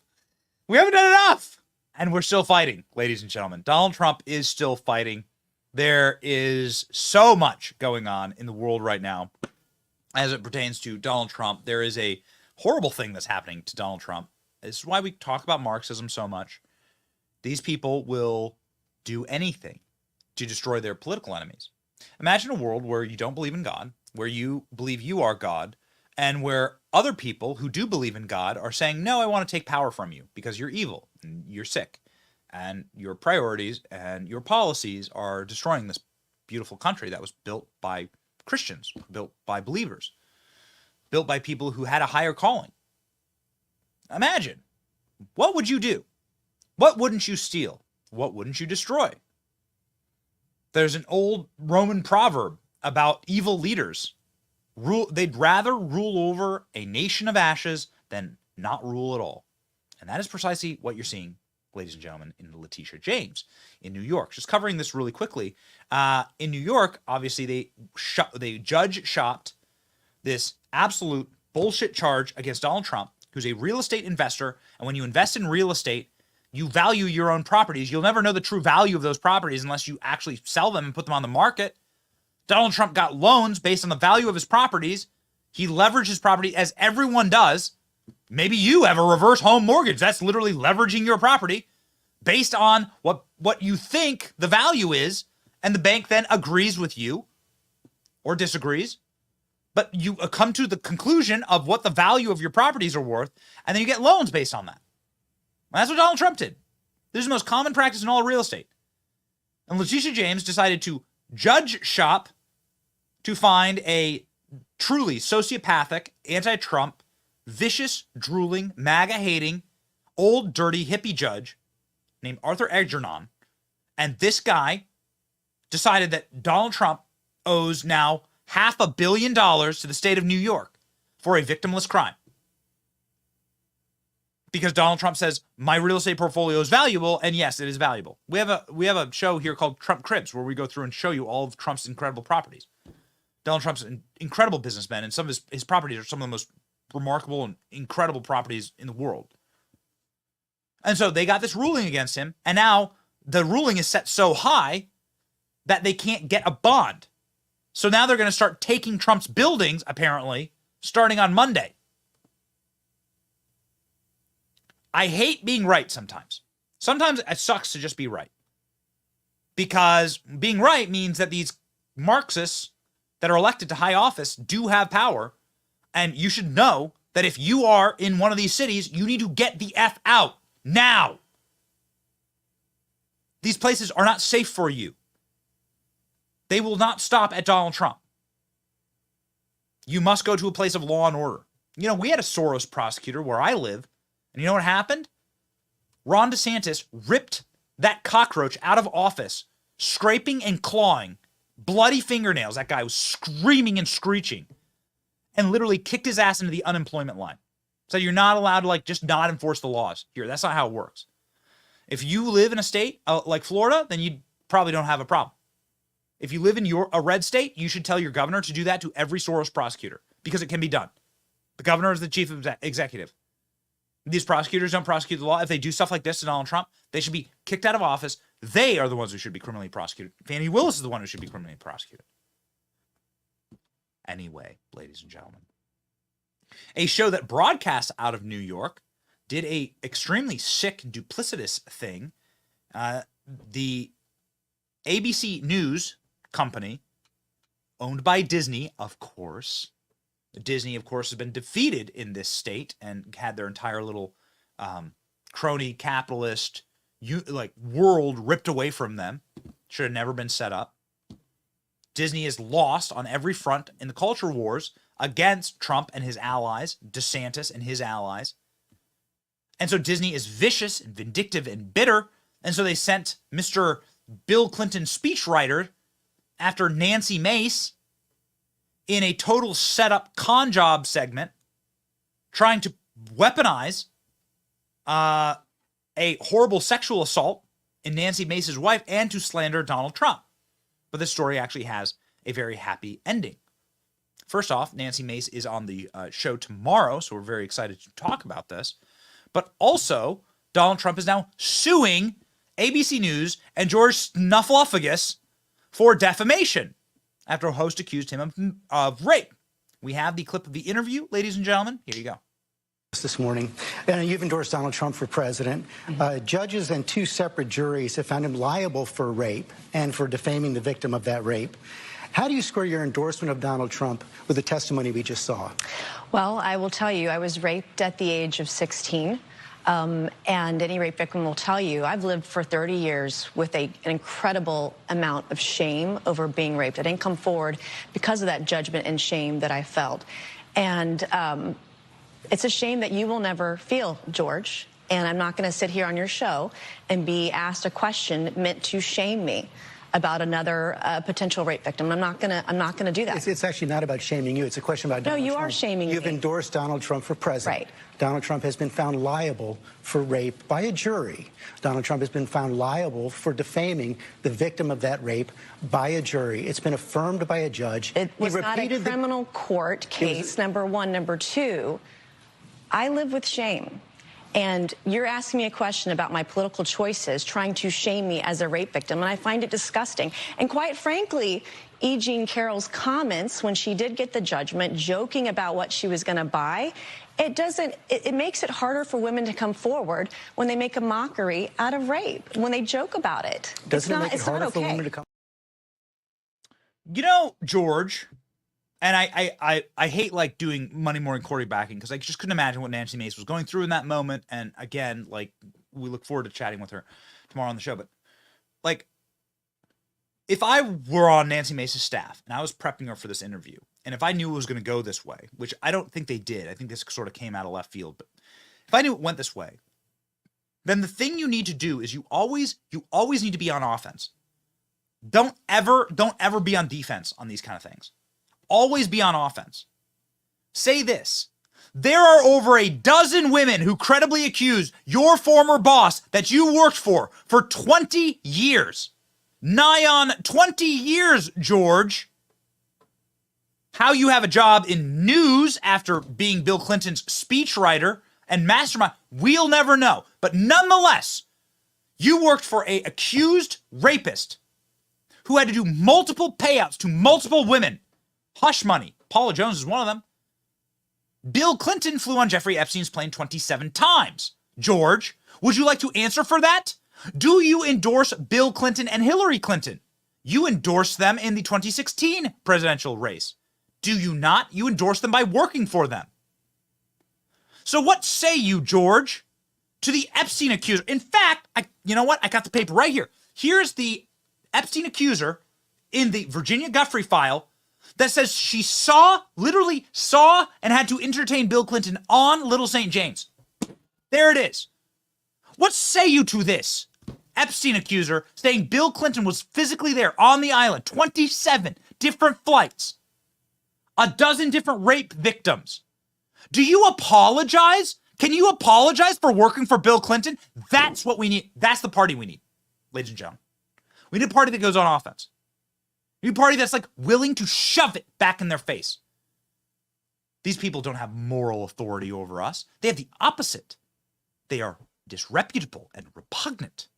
We haven't done enough. And we're still fighting, ladies and gentlemen. Donald Trump is still fighting. There is so much going on in the world right now as it pertains to Donald Trump. There is a horrible thing that's happening to Donald Trump. This is why we talk about Marxism so much. These people will do anything to destroy their political enemies. Imagine a world where you don't believe in God, where you believe you are God, and where other people who do believe in God are saying, no, I want to take power from you because you're evil and you're sick and your priorities and your policies are destroying this beautiful country that was built by Christians, built by believers, built by people who had a higher calling. Imagine, what would you do? What wouldn't you steal? What wouldn't you destroy? There's an old Roman proverb about evil leaders. They'd rather rule over a nation of ashes than not rule at all. And that is precisely what you're seeing, ladies and gentlemen, in Letitia James in New York. Just covering this really quickly. In New York, obviously, they judge shopped this absolute bullshit charge against Donald Trump, who's a real estate investor. And when you invest in real estate, you value your own properties. You'll never know the true value of those properties unless you actually sell them and put them on the market. Donald Trump got loans based on the value of his properties. He leveraged his property, as everyone does. Maybe you have a reverse home mortgage. That's literally leveraging your property based on what you think the value is, and the bank then agrees with you or disagrees. But you come to the conclusion of what the value of your properties are worth, and then you get loans based on that. And that's what Donald Trump did. This is the most common practice in all real estate. And Letitia James decided to judge shop to find a truly sociopathic, anti-Trump, vicious, drooling, MAGA-hating, old, dirty, hippie judge named Arthur Algernon. And this guy decided that Donald Trump owes now $500 million to the state of New York for a victimless crime. Because Donald Trump says, my real estate portfolio is valuable, and yes, it is valuable. We have a show here called Trump Cribs, where we go through and show you all of Trump's incredible properties. Donald Trump's an incredible businessman, and some of his properties are some of the most remarkable and incredible properties in the world. And so they got this ruling against him, and now the ruling is set so high that they can't get a bond. So now they're going to start taking Trump's buildings, apparently, starting on Monday. I hate being right sometimes. Sometimes it sucks to just be right. Because being right means that these Marxists that are elected to high office do have power. And you should know that if you are in one of these cities, you need to get the F out now. These places are not safe for you. They will not stop at Donald Trump. You must go to a place of law and order. You know, we had a Soros prosecutor where I live, and you know what happened? Ron DeSantis ripped that cockroach out of office, scraping and clawing, bloody fingernails. That guy was screaming and screeching, and literally kicked his ass into the unemployment line. So you're not allowed to like just not enforce the laws here. That's not how it works. If you live in a state like Florida, then you probably don't have a problem. If you live in a red state, you should tell your governor to do that to every Soros prosecutor because it can be done. The governor is the chief executive. These prosecutors don't prosecute the law. If they do stuff like this to Donald Trump, they should be kicked out of office. They are the ones who should be criminally prosecuted. Fani Willis is the one who should be criminally prosecuted. Anyway, ladies and gentlemen, a show that broadcasts out of New York did a extremely sick, duplicitous thing. The ABC News company, owned by Disney, of course. Disney, of course, has been defeated in this state and had their entire little crony capitalist world ripped away from them. Should have never been set up. Disney is lost on every front in the culture wars against Trump and his allies, DeSantis and his allies. And so Disney is vicious and vindictive and bitter. And so they sent Mr. Bill Clinton speechwriter after Nancy Mace in a total setup con job segment, trying to weaponize a horrible sexual assault in Nancy Mace's wife and to slander Donald Trump. But this story actually has a very happy ending. First off, Nancy Mace is on the show tomorrow, so we're very excited to talk about this. But also, Donald Trump is now suing ABC News and George Snuffleupagus for defamation after a host accused him of rape. We have the clip of the interview, ladies and gentlemen. Here you go. This morning, and you've endorsed Donald Trump for president. Judges and two separate juries have found him liable for rape and for defaming the victim of that rape. How do you square your endorsement of Donald Trump with the testimony we just saw? Well, I will tell you, I was raped at the age of 16. And any rape victim will tell you, I've lived for 30 years with an incredible amount of shame over being raped. I didn't come forward because of that judgment and shame that I felt. And it's a shame that you will never feel, George. And I'm not going to sit here on your show and be asked a question meant to shame me about another potential rape victim. I'm not gonna do that. It's actually not about shaming you. It's a question about Donald Trump. No, you are shaming me. You've endorsed Donald Trump for president. Right. Donald Trump has been found liable for rape by a jury. Donald Trump has been found liable for defaming the victim of that rape by a jury. It's been affirmed by a judge. It was not a criminal court case, number one. Number two, I live with shame. And you're asking me a question about my political choices, trying to shame me as a rape victim, and I find it disgusting. And quite frankly, E. Jean Carroll's comments when she did get the judgment, joking about what she was going to buy, it makes it harder for women to come forward when they make a mockery out of rape, when they joke about it. Doesn't it make it harder for women to come? You know, George, and I hate like doing Monday morning quarterbacking because I just couldn't imagine what Nancy Mace was going through in that moment. And again, like, we look forward to chatting with her tomorrow on the show. But like, if I were on Nancy Mace's staff and I was prepping her for this interview, and if I knew it was going to go this way, which I don't think they did, I think this sort of came out of left field. But if I knew it went this way, then the thing you need to do is you always need to be on offense. Don't ever be on defense on these kind of things. Always be on offense. Say this: there are over a dozen women who credibly accuse your former boss that you worked for 20 years. Nigh on 20 years, George. How you have a job in news after being Bill Clinton's speechwriter and mastermind, we'll never know. But nonetheless, you worked for an accused rapist who had to do multiple payouts to multiple women. Hush money. Paula Jones is one of them. Bill Clinton flew on Jeffrey Epstein's plane 27 times. George, would you like to answer for that? Do you endorse Bill Clinton and Hillary Clinton? You endorsed them in the 2016 presidential race. Do you not? You endorsed them by working for them. So what say you, George, to the Epstein accuser? In fact, you know what? I got the paper right here. Here's the Epstein accuser in the Virginia Guffrey file that says she literally saw and had to entertain Bill Clinton on Little St. James. There it is. What say you to this? Epstein accuser saying Bill Clinton was physically there on the island, 27 different flights, a dozen different rape victims. Do you apologize? Can you apologize for working for Bill Clinton? That's what we need. That's the party we need, ladies and gentlemen. We need a party that goes on offense. We need a party that's like willing to shove it back in their face. These people don't have moral authority over us. They have the opposite. They are disreputable and repugnant.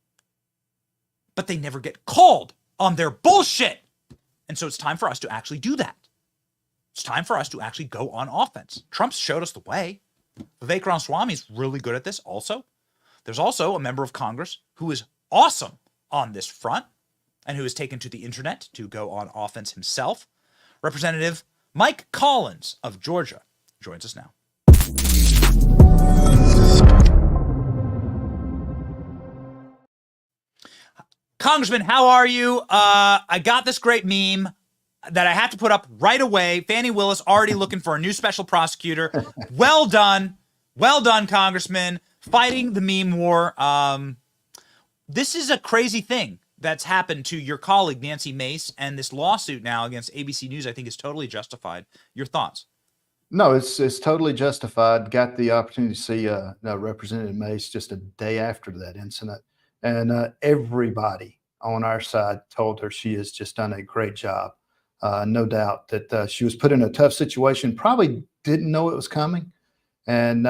But they never get called on their bullshit. And so it's time for us to actually do that. It's time for us to actually go on offense. Trump showed us the way. Vivek Ramaswamy is really good at this also. There's also a member of Congress who is awesome on this front and who has taken to the internet to go on offense himself. Representative Mike Collins of Georgia joins us now. Congressman, how are you? I got this great meme that I have to put up right away. Fani Willis already looking for a new special prosecutor. Well done. Well done, Congressman. Fighting the meme war. This is a crazy thing that's happened to your colleague, Nancy Mace, and this lawsuit now against ABC News, I think, is totally justified. Your thoughts? No, it's totally justified. Got the opportunity to see Representative Mace just a day after that incident. And everybody on our side told her she has just done a great job. No doubt that she was put in a tough situation, probably didn't know it was coming. And,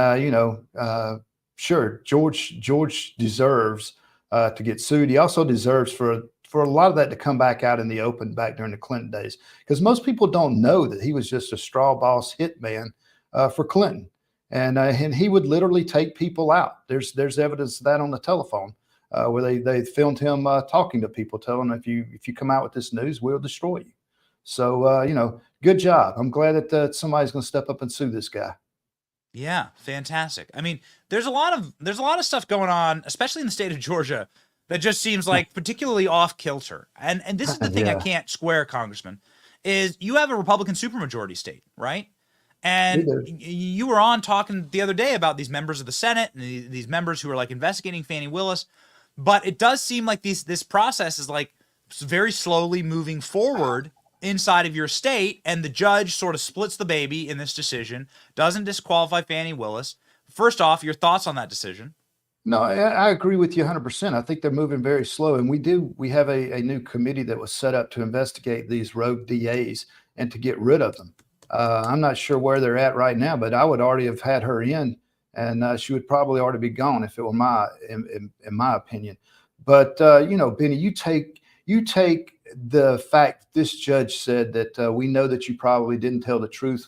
sure, George deserves to get sued. He also deserves for a lot of that to come back out in the open back during the Clinton days, because most people don't know that he was just a straw boss hitman for Clinton. And he would literally take people out. There's evidence of that on the telephone. Where they filmed him talking to people, telling them, if you come out with this news, we'll destroy you. So, good job. I'm glad that somebody's going to step up and sue this guy. Yeah, fantastic. I mean, there's a lot of stuff going on, especially in the state of Georgia, that just seems like particularly off kilter. And this is the thing I can't square, Congressman, is you have a Republican supermajority state, right? And you were on talking the other day about these members of the Senate and these members who are like investigating Fani Willis. But it does seem like this process is like very slowly moving forward inside of your state, and the judge sort of splits the baby in this decision, doesn't disqualify Fani Willis. First off, your thoughts on that decision? No, I agree with you 100%. I think they're moving very slow, and we have a new committee that was set up to investigate these rogue DAs and to get rid of them. I'm not sure where they're at right now, but I would already have had her in. And she would probably already be gone if it were in my opinion. But Benny, you take the fact this judge said that we know that you probably didn't tell the truth,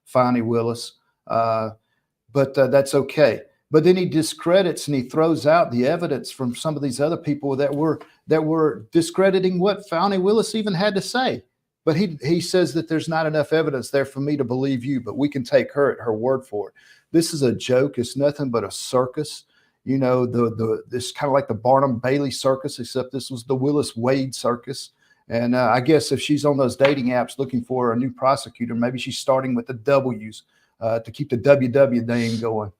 Fani Willis, but that's okay. But then he discredits and he throws out the evidence from some of these other people that were discrediting what Fani Willis even had to say. But he says that there's not enough evidence there for me to believe you, but we can take her at her word for it. This is a joke. It's nothing but a circus. This kind of like the Barnum Bailey circus, except this was the Willis Wade circus. And I guess if she's on those dating apps looking for a new prosecutor, maybe she's starting with the W's to keep the WW name going.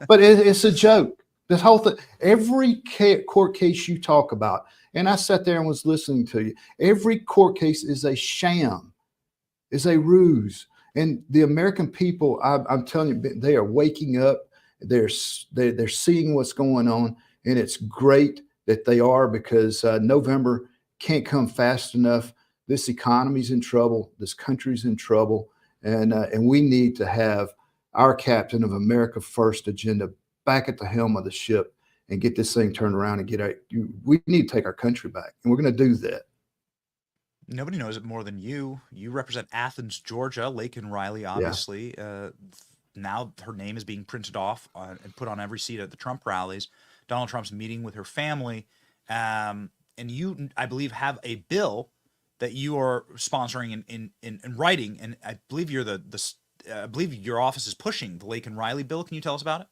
But it's a joke. This whole thing, every court case you talk about, and I sat there and was listening to you, every court case is a sham, is a ruse. And the American people, I'm telling you, they are waking up. They're seeing what's going on, and it's great that they are, because November can't come fast enough. This economy's in trouble. This country's in trouble, and we need to have our captain of America First agenda back at the helm of the ship and get this thing turned around and we need to take our country back. And we're going to do that. Nobody knows it more than you. You represent Athens, Georgia. Laken Riley, obviously. Now her name is being printed off and put on every seat at the Trump rallies. Donald Trump's meeting with her family. And you, I believe, have a bill that you are sponsoring in writing. And I believe you're I believe your office is pushing the Laken Riley bill. Can you tell us about it?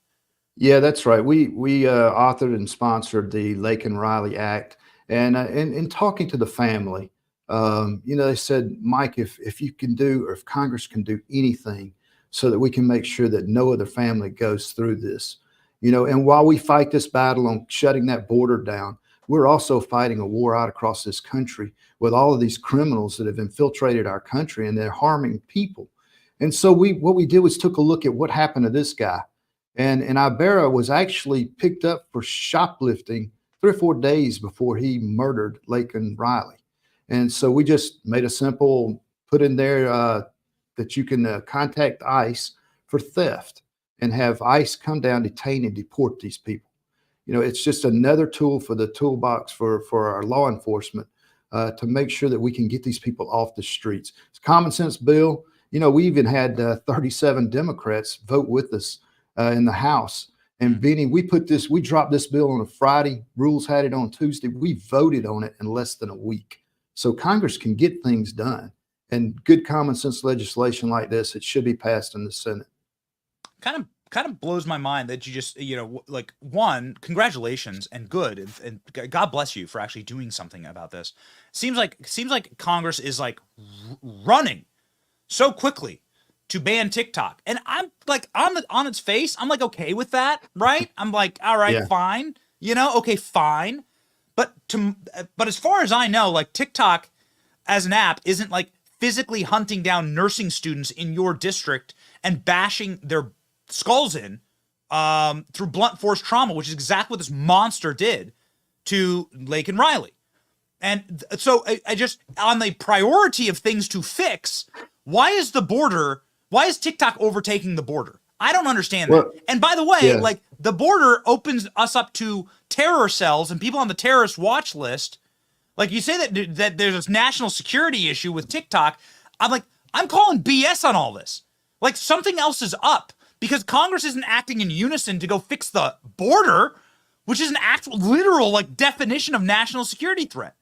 Yeah, that's right. We authored and sponsored the Laken Riley Act. And in talking to the family, they said, Mike, if you can do, or if Congress can do anything so that we can make sure that no other family goes through this, and while we fight this battle on shutting that border down, we're also fighting a war out across this country with all of these criminals that have infiltrated our country and they're harming people. And so what we did was took a look at what happened to this guy. And Ibarra was actually picked up for shoplifting 3 or 4 days before he murdered Laken Riley. And so we just made a simple put in there that you can contact ICE for theft and have ICE come down, detain, and deport these people. It's just another tool for the toolbox for our law enforcement to make sure that we can get these people off the streets. It's a common sense bill. We even had 37 Democrats vote with us in the House. And Benny, we dropped this bill on a Friday. Rules had it on Tuesday. We voted on it in less than a week. So Congress can get things done. And good common sense legislation like this, it should be passed in the Senate. Kind of blows my mind that you just, one, congratulations and good. And God bless you for actually doing something about this. Seems like Congress is running so quickly to ban TikTok. And I'm on its face, I'm okay with that, right? I'm all right, yeah. Fine. Okay, fine. But as far as I know, TikTok as an app isn't physically hunting down nursing students in your district and bashing their skulls in through blunt force trauma, which is exactly what this monster did to Laken Riley. And so I just, on the priority of things to fix, why is TikTok overtaking the border? I don't understand that. And by the way, yeah. The border opens us up to terror cells and people on the terrorist watch list. You say that there's this national security issue with TikTok. I'm calling BS on all this. Something else is up because Congress isn't acting in unison to go fix the border, which is an actual literal definition of national security threat.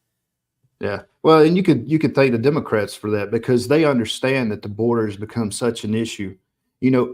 Yeah. Well, and you could thank the Democrats for that because they understand that the border has become such an issue.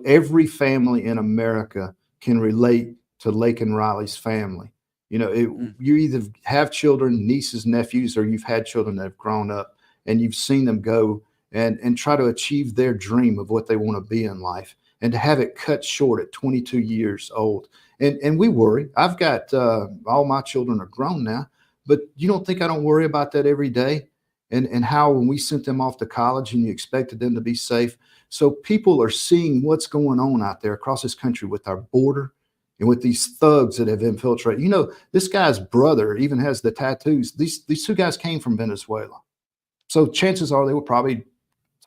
Every family in America can relate to Laken Riley's family. You either have children, nieces, nephews, or you've had children that have grown up and you've seen them go and try to achieve their dream of what they want to be in life and to have it cut short at 22 years old. And we worry. I've got all my children are grown now, but you don't think I don't worry about that every day and how when we sent them off to college and you expected them to be safe. So people are seeing what's going on out there across this country with our border and with these thugs that have infiltrated. This guy's brother even has the tattoos. These 2 guys came from Venezuela. So chances are they were probably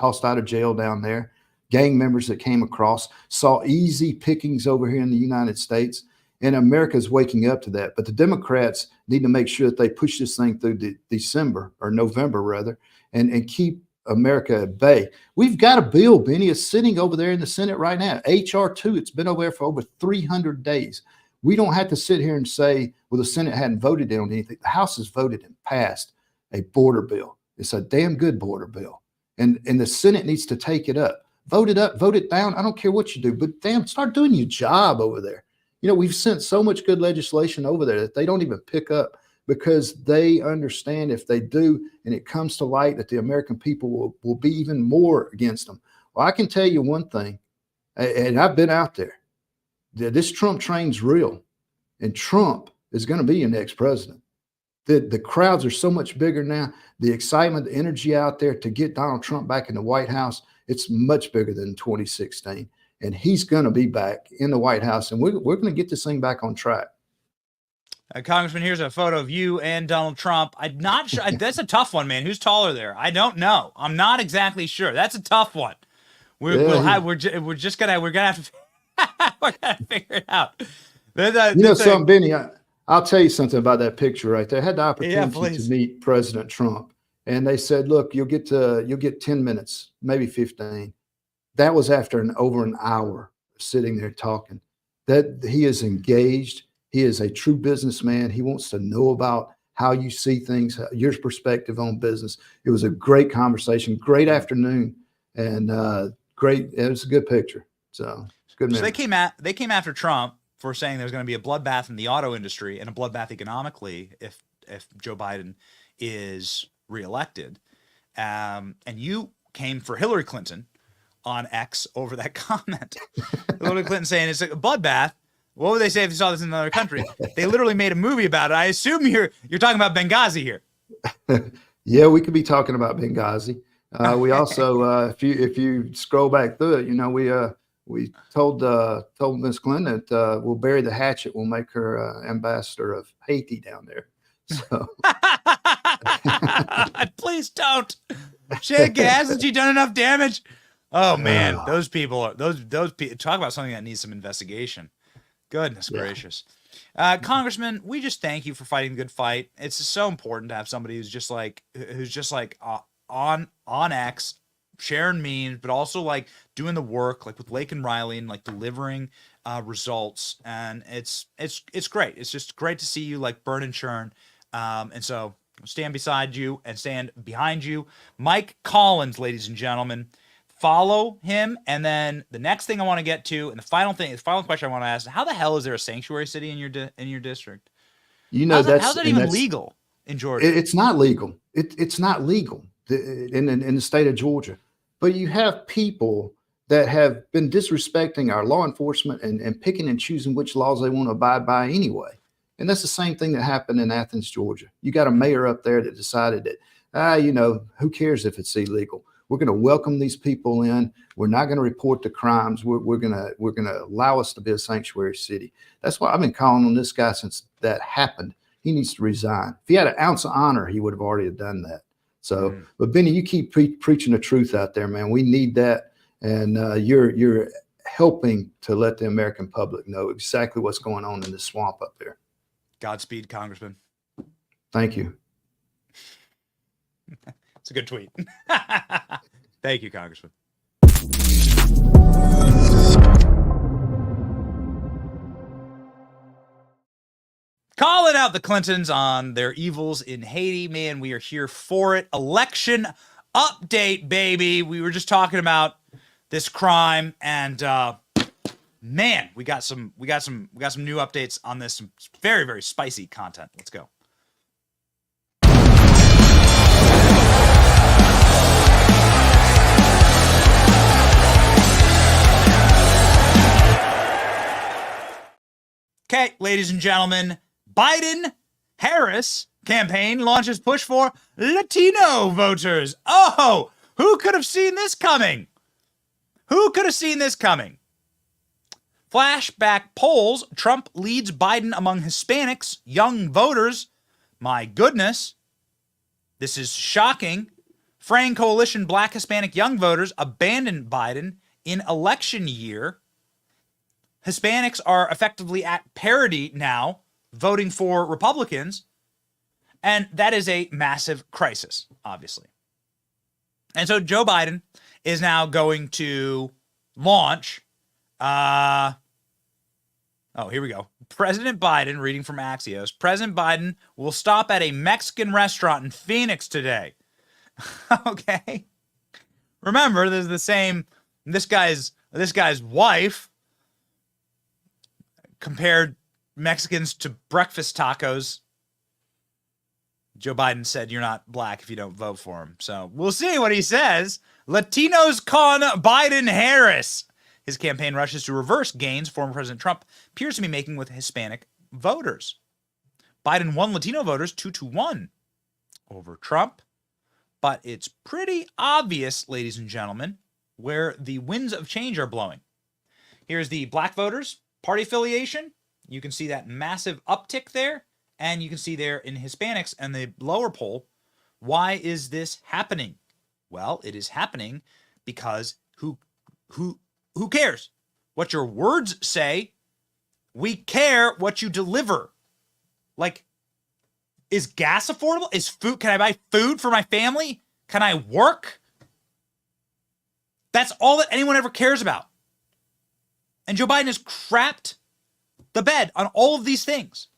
tossed out of jail down there. Gang members that came across saw easy pickings over here in the United States. And America's waking up to that. But the Democrats need to make sure that they push this thing through December or November rather, and keep America at bay. We've got a bill, Benny, is sitting over there in the Senate right now. HR 2, it's been over there for over 300 days. We don't have to sit here and say, well, the Senate hadn't voted on anything. The House has voted and passed a border bill. It's a damn good border bill. And the Senate needs to take it up. Vote it up, vote it down. I don't care what you do, but damn, start doing your job over there. We've sent so much good legislation over there that they don't even pick up because they understand if they do and it comes to light that the American people will be even more against them. Well, I can tell you one thing, and I've been out there. This Trump train's real, and Trump is going to be your next president. The crowds are so much bigger now. The excitement, the energy out there to get Donald Trump back in the White House, it's much bigger than 2016. And he's going to be back in the White House, and we're going to get this thing back on track. Congressman, here's a photo of you and Donald Trump. I'm not sure. That's a tough one, man. Who's taller there? I don't know. I'm not exactly sure. That's a tough one. We're gonna have to we're gonna figure it out. Something, Benny. I'll tell you something about that picture right there. I had the Yeah, opportunity to please. meet President Trump, and they said, "Look, you'll get 10 minutes, maybe 15." That was after over an hour sitting there talking. That he is engaged. He is a true businessman. He wants to know about how you see things, your perspective on business. It was a great conversation, great afternoon, and great. It was a good picture. So it's good. So they came after Trump for saying there's going to be a bloodbath in the auto industry and a bloodbath economically if Joe Biden is reelected. And you came for Hillary Clinton on X over that comment. Hillary Clinton saying it's a bloodbath. What would they say if you saw this in another country? They literally made a movie about it. I assume you're talking about Benghazi here. Yeah, we could be talking about Benghazi. We also, if you scroll back through it, you know, we told Ms. Clinton that we'll bury the hatchet. We'll make her ambassador of Haiti down there. So please don't. Hasn't she done enough damage? Oh man, those people are those people. Talk about something that needs some investigation. Goodness gracious. Congressman, we just thank you for fighting the good fight. It's just so important to have somebody who's just like on X, sharing memes, but also like doing the work, like with Lake and Riley, and like delivering results. And it's great. It's just great to see you like burn and churn. And so stand beside you and stand behind you. Mike Collins, ladies and gentlemen. Follow him, and then the next thing I want to get to, and the final question I want to ask: how the hell is there a sanctuary city in your district? You know, how's that even legal in Georgia? It's not legal. It's not legal in the state of Georgia. But you have people that have been disrespecting our law enforcement and picking and choosing which laws they want to abide by anyway. And that's the same thing that happened in Athens, Georgia. You got a mayor up there that decided that, you know, who cares if it's illegal? We're going to welcome these people in. We're not going to report the crimes. We're going to allow us to be a sanctuary city. That's why I've been calling on this guy since that happened. He needs to resign. If he had an ounce of honor, he would have already done that. So, but Benny, you keep preaching the truth out there, man. We need that, and you're helping to let the American public know exactly what's going on in this swamp up there. Godspeed, Congressman. Thank you. It's a good tweet. Thank you, Congressman. Calling out the Clintons on their evils in Haiti. Man, we are here for it. Election update, baby. We were just talking about this crime, and man, we got some new updates on this. Some very, very spicy content. Let's go. Okay, ladies and gentlemen, Biden-Harris campaign launches push for Latino voters. Oh, who could have seen this coming? Who could have seen this coming? Flashback polls, Trump leads Biden among Hispanics, young voters. My goodness, this is shocking. Fraying coalition Black Hispanic young voters abandoned Biden in election year. Hispanics are effectively at parity now, voting for Republicans, and that is a massive crisis, obviously. And so Joe Biden is now going to launch, here we go. President Biden, reading from Axios, President Biden will stop at a Mexican restaurant in Phoenix today. Okay. Remember, there's the same, this guy's wife compared Mexicans to breakfast tacos. Joe Biden said, "You're not black if you don't vote for him." So we'll see what he says. Latinos con Biden-Harris. His campaign rushes to reverse gains former President Trump appears to be making with Hispanic voters. Biden won Latino voters 2-1 over Trump. But it's pretty obvious, ladies and gentlemen, where the winds of change are blowing. Here's the black voters. Party affiliation, you can see that massive uptick there, and you can see there in Hispanics and the lower poll. Why is this happening? Well, it is happening because who cares what your words say? We care what you deliver. Like, is gas affordable? Is food, can I buy food for my family? Can I work? That's all that anyone ever cares about. And Joe Biden has crapped the bed on all of these things.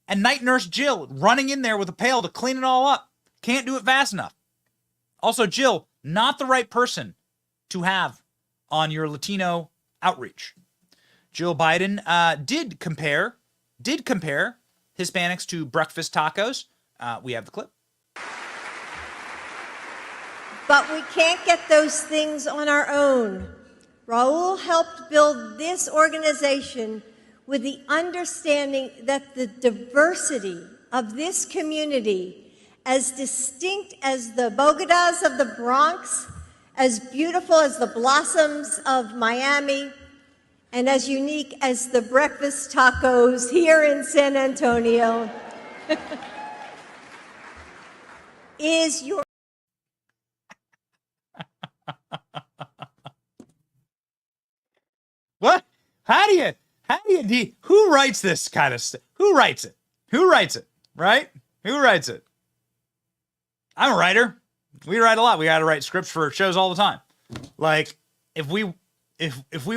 And night nurse Jill running in there with a pail to clean it all up. Can't do it fast enough. Also, Jill, not the right person to have on your Latino outreach. Jill Biden did compare Hispanics to breakfast tacos. We have the clip. But we can't get those things on our own. Raul helped build this organization with the understanding that the diversity of this community, as distinct as the Bogotas of the Bronx, as beautiful as the blossoms of Miami, and as unique as the breakfast tacos here in San Antonio, is your... What? How do you, who writes this kind of stuff? Who writes it? Right? Who writes it? I'm a writer. We write a lot. We got to write scripts for shows all the time. Like, if we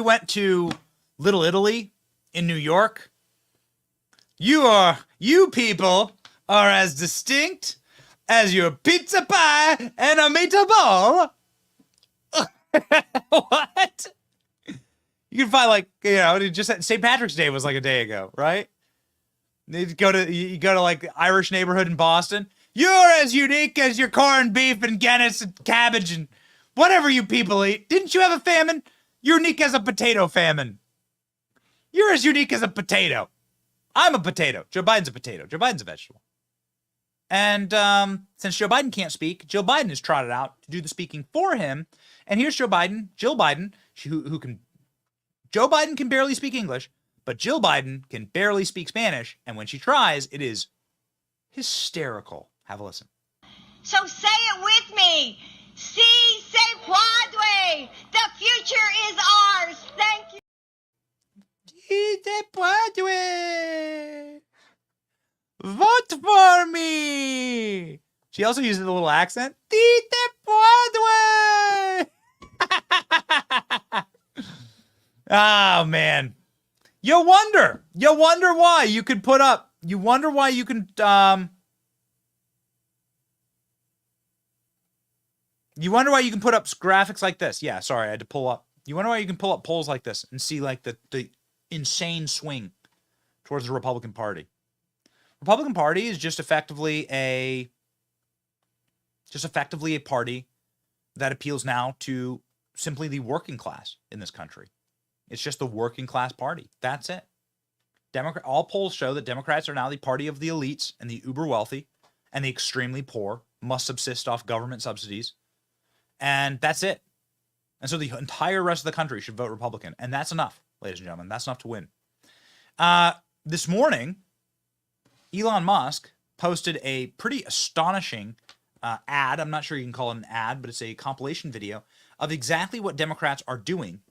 went to Little Italy in New York, you people are as distinct as your pizza pie and a meatball. What? You can find, like, just St. Patrick's Day was like a day ago, right? You go to like the Irish neighborhood in Boston. You're as unique as your corned beef and Guinness and cabbage and whatever you people eat. Didn't you have a famine? You're unique as a potato famine. You're as unique as a potato. I'm a potato. Joe Biden's a potato. Joe Biden's a vegetable. And since Joe Biden can't speak, Joe Biden is trotted out to do the speaking for him. And here's Jill Biden, who can... Joe Biden can barely speak English, but Jill Biden can barely speak Spanish. And when she tries, it is hysterical. Have a listen. So say it with me. Si se puede. The future is ours. Thank you. Si se puede. Vote for me. She also uses a little accent. Si se puede. Oh, man. You wonder why you could put up, you wonder why you can put up graphics like this. Yeah, sorry, I had to pull up. You wonder why you can pull up polls like this and see like the insane swing towards the Republican Party. Republican Party is just effectively a party that appeals now to simply the working class in this country. It's just the working class party. That's it. All polls show that Democrats are now the party of the elites and the uber wealthy, and the extremely poor must subsist off government subsidies. And that's it. And so the entire rest of the country should vote Republican. And that's enough, ladies and gentlemen. That's enough to win. This morning, Elon Musk posted a pretty astonishing ad. I'm not sure you can call it an ad, but it's a compilation video of exactly what Democrats are doing.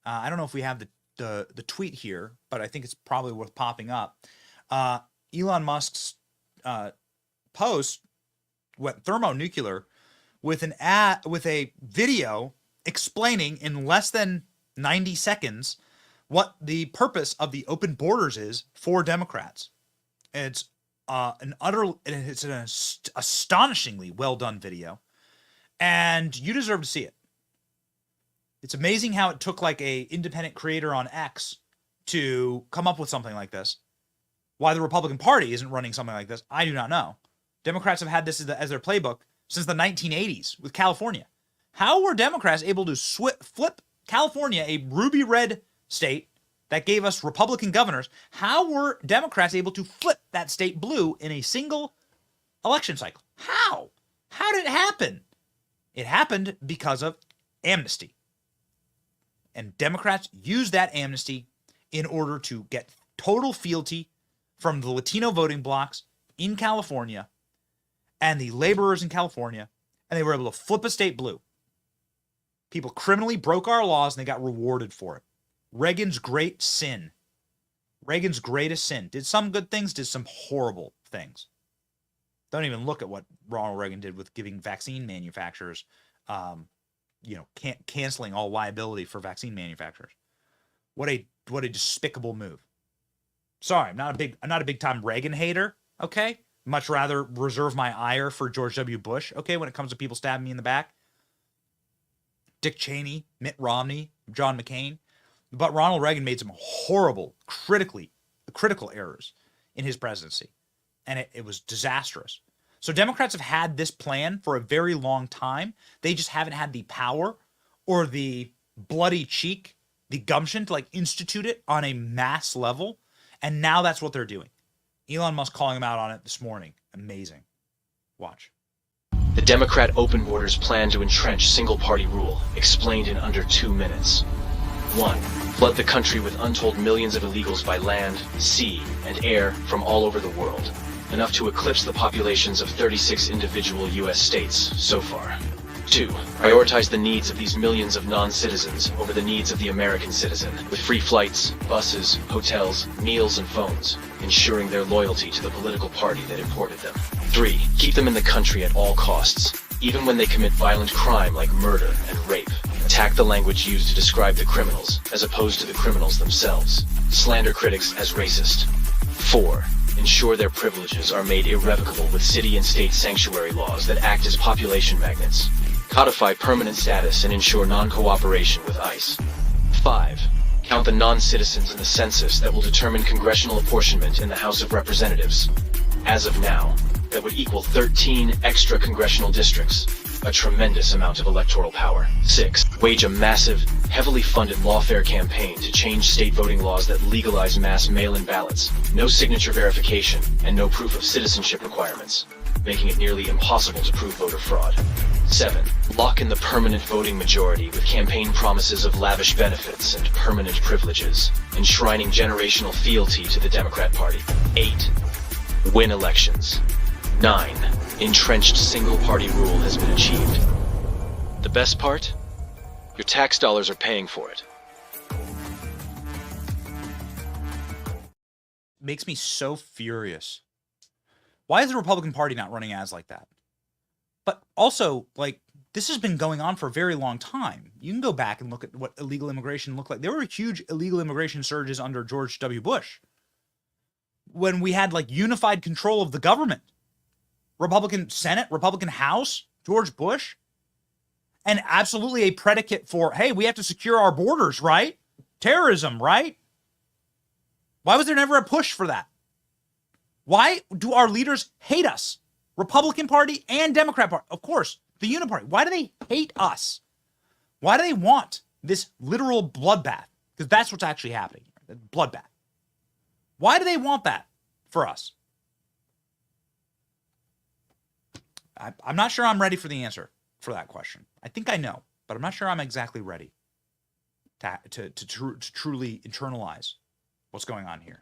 I don't know if we have the tweet here, but I think it's probably worth popping up. Elon Musk's post went thermonuclear with a video explaining in less than 90 seconds what the purpose of the open borders is for Democrats. It's an astonishingly well done video, and you deserve to see it. It's amazing how it took like a independent creator on X to come up with something like this. Why the Republican Party isn't running something like this, I do not know. Democrats have had this as their playbook since the 1980s with California. How were Democrats able to flip California, a ruby red state that gave us Republican governors? How were Democrats able to flip that state blue in a single election cycle? How? How did it happen? It happened because of amnesty. And Democrats used that amnesty in order to get total fealty from the Latino voting blocs in California and the laborers in California, and they were able to flip a state blue. People criminally broke our laws, and they got rewarded for it. Reagan's great sin. Reagan's greatest sin. Did some good things, did some horrible things. Don't even look at what Ronald Reagan did with giving vaccine manufacturers, canceling all liability for vaccine manufacturers. What a despicable move. Sorry, I'm not a big time Reagan hater. Okay, much rather reserve my ire for George W. Bush. Okay, when it comes to people stabbing me in the back, Dick Cheney, Mitt Romney, John McCain. But Ronald Reagan made some horrible, critical errors in his presidency. And it was disastrous. So Democrats have had this plan for a very long time. They just haven't had the power or the bloody cheek, the gumption to institute it on a mass level. And now that's what they're doing. Elon Musk calling him out on it this morning. Amazing. Watch. The Democrat open borders plan to entrench single-party rule, explained in under 2 minutes. 1. Flood the country with untold millions of illegals by land, sea, and air from all over the world, enough to eclipse the populations of 36 individual U.S. states so far. 2. Prioritize the needs of these millions of non-citizens over the needs of the American citizen, with free flights, buses, hotels, meals, and phones, ensuring their loyalty to the political party that imported them. 3. Keep them in the country at all costs, even when they commit violent crime like murder and rape. Attack the language used to describe the criminals, as opposed to the criminals themselves. Slander critics as racist. 4. Ensure their privileges are made irrevocable with city and state sanctuary laws that act as population magnets. Codify permanent status and ensure non-cooperation with ICE. 5. Count the non-citizens in the census that will determine congressional apportionment in the House of Representatives. As of now, that would equal 13 extra congressional districts, a tremendous amount of electoral power. 6. Wage a massive, heavily funded lawfare campaign to change state voting laws that legalize mass mail-in ballots, no signature verification, and no proof of citizenship requirements, making it nearly impossible to prove voter fraud. 7. Lock in the permanent voting majority with campaign promises of lavish benefits and permanent privileges, enshrining generational fealty to the Democrat Party. 8. Win elections. 9. Entrenched single-party rule has been achieved. The best part? Your tax dollars are paying for it. Makes me so furious. Why is the Republican Party not running ads like that? But also, this has been going on for a very long time. You can go back and look at what illegal immigration looked like. There were huge illegal immigration surges under George W. Bush, when we had unified control of the government. Republican Senate, Republican House, George Bush, and absolutely a predicate for, hey, we have to secure our borders, right? Terrorism, right? Why was there never a push for that? Why do our leaders hate us? Republican Party and Democrat Party, of course, the Uniparty. Why do they hate us? Why do they want this literal bloodbath? Because that's what's actually happening. Bloodbath. Why do they want that for us? I'm not sure I'm ready for the answer for that question. I think I know, but I'm not sure I'm exactly ready to truly internalize what's going on here.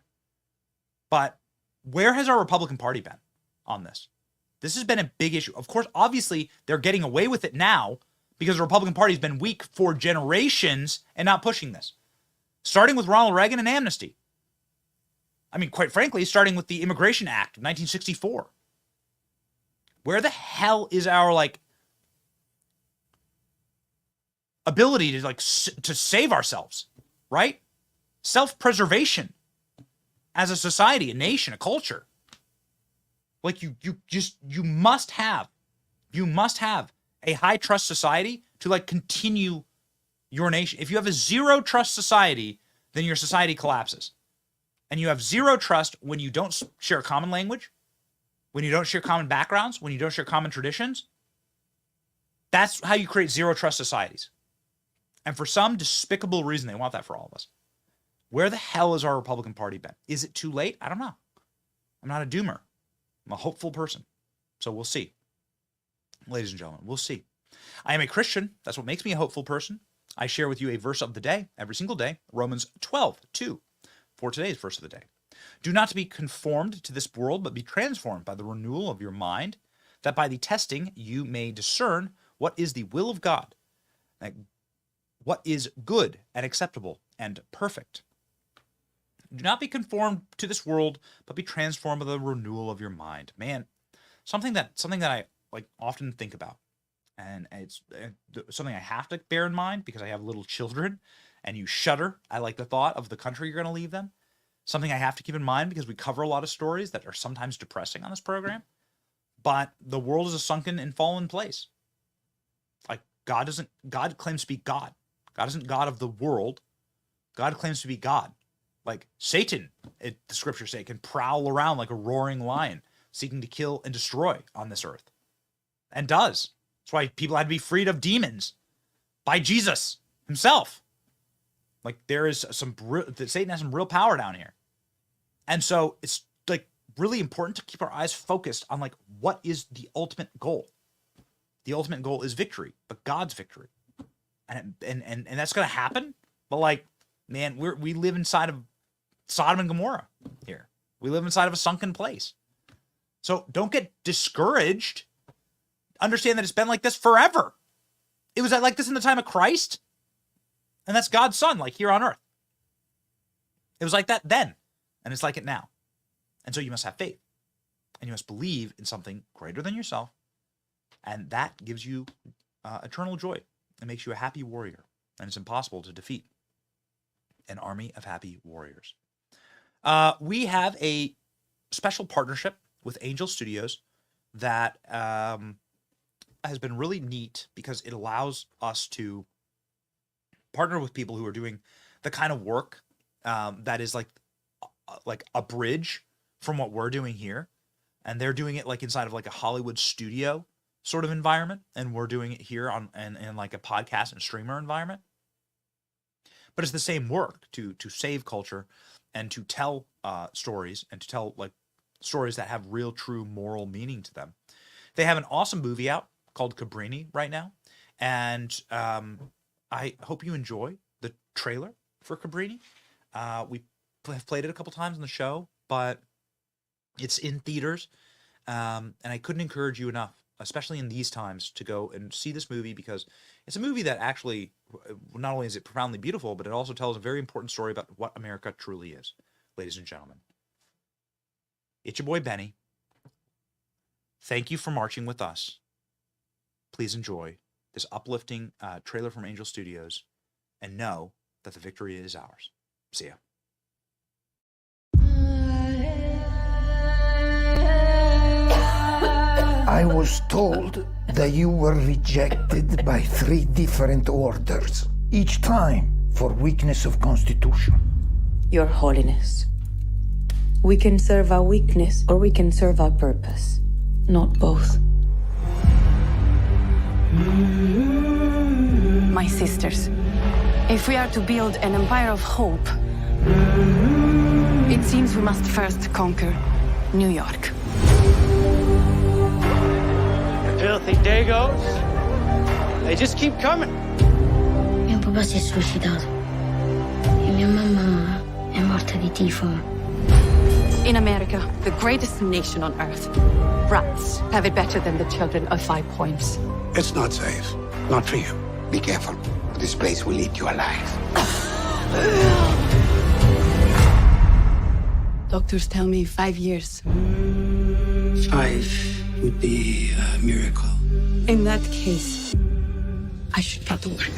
But where has our Republican Party been on this? This has been a big issue. Of course, obviously, they're getting away with it now because the Republican Party has been weak for generations and not pushing this. Starting with Ronald Reagan and amnesty. I mean, quite frankly, starting with the Immigration Act of 1964. Where the hell is our ability to to save ourselves, right? Self-preservation as a society, a nation, a culture. You must have a high trust society to continue your nation. If you have a zero trust society, then your society collapses. And you have zero trust when you don't share a common language, when you don't share common backgrounds, when you don't share common traditions. That's how you create zero trust societies. And for some despicable reason, they want that for all of us. Where the hell has our Republican Party been? Is it too late? I don't know. I'm not a doomer. I'm a hopeful person. So we'll see. Ladies and gentlemen, we'll see. I am a Christian. That's what makes me a hopeful person. I share with you a verse of the day every single day, Romans 12:2, for today's verse of the day. Do not be conformed to this world, but be transformed by the renewal of your mind, that by the testing you may discern what is the will of God, what is good and acceptable and perfect. Do not be conformed to this world, but be transformed by the renewal of your mind. Man, something that I like often think about, and it's something I have to bear in mind because I have little children, and you shudder at like the thought of the country you're going to leave them. Something I have to keep in mind because we cover a lot of stories that are sometimes depressing on this program. But the world is a sunken and fallen place. Like God claims to be God. God isn't God of the world. God claims to be God. Like Satan, the scriptures say, can prowl around like a roaring lion, seeking to kill and destroy on this earth. And does. That's why people had to be freed of demons by Jesus himself. Like there is Satan has some real power down here. And so it's like really important to keep our eyes focused on like what is the ultimate goal. The ultimate goal is victory, but God's victory. And that's going to happen. But like, man, we live inside of Sodom and Gomorrah here. We live inside of a sunken place. So don't get discouraged. Understand that it's been like this forever. It was like this in the time of Christ. And that's God's son, like here on earth. It was like that then. And it's like it now. And so you must have faith. And you must believe in something greater than yourself. And that gives you eternal joy. It makes you a happy warrior. And it's impossible to defeat an army of happy warriors. We have a special partnership with Angel Studios that has been really neat because it allows us to partner with people who are doing the kind of work that is like a bridge from what we're doing here. And they're doing it like inside of like a Hollywood studio sort of environment. And we're doing it here in like a podcast and streamer environment. But it's the same work to save culture and to tell stories and to tell like stories that have real, true moral meaning to them. They have an awesome movie out called Cabrini right now. And I hope you enjoy the trailer for Cabrini. We have played it a couple times on the show, but it's in theaters. And I couldn't encourage you enough, especially in these times, to go and see this movie because it's a movie that actually, not only is it profoundly beautiful, but it also tells a very important story about what America truly is, ladies and gentlemen. It's your boy, Benny. Thank you for marching with us. Please enjoy this uplifting trailer from Angel Studios and know that the victory is ours. See ya. I was told that you were rejected by 3 different orders, each time for weakness of constitution. Your Holiness, we can serve our weakness or we can serve our purpose, not both. My sisters, if we are to build an empire of hope, it seems we must first conquer New York. Filthy Dagos. They just keep coming. Mio papà si è suicidato. E mia mamma è morta di tifo. In America, the greatest nation on earth, rats have it better than the children of 5 points. It's not safe. Not for you. Be careful. This place will eat you alive. Doctors tell me 5 years. 5 would be a miracle. In that case, I should get to work.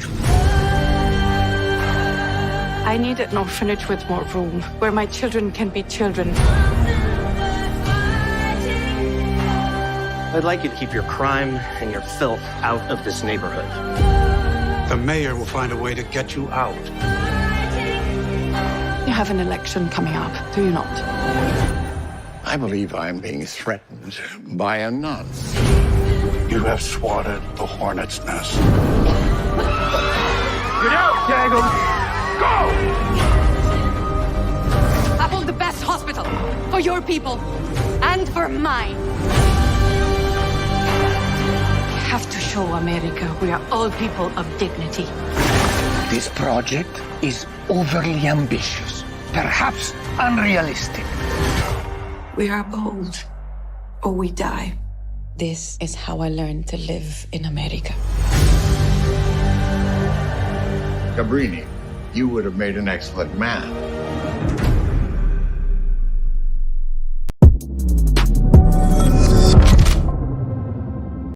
I need an orphanage with more room, where my children can be children. I'd like you to keep your crime and your filth out of this neighborhood. The mayor will find a way to get you out. You have an election coming up, do you not? I believe I'm being threatened by a nun. You have swatted the hornet's nest. Get out, Daggle! Go! I want the best hospital for your people and for mine. We have to show America we are all people of dignity. This project is overly ambitious, perhaps unrealistic. We are bold, or we die. This is how I learned to live in America. Cabrini, you would have made an excellent man.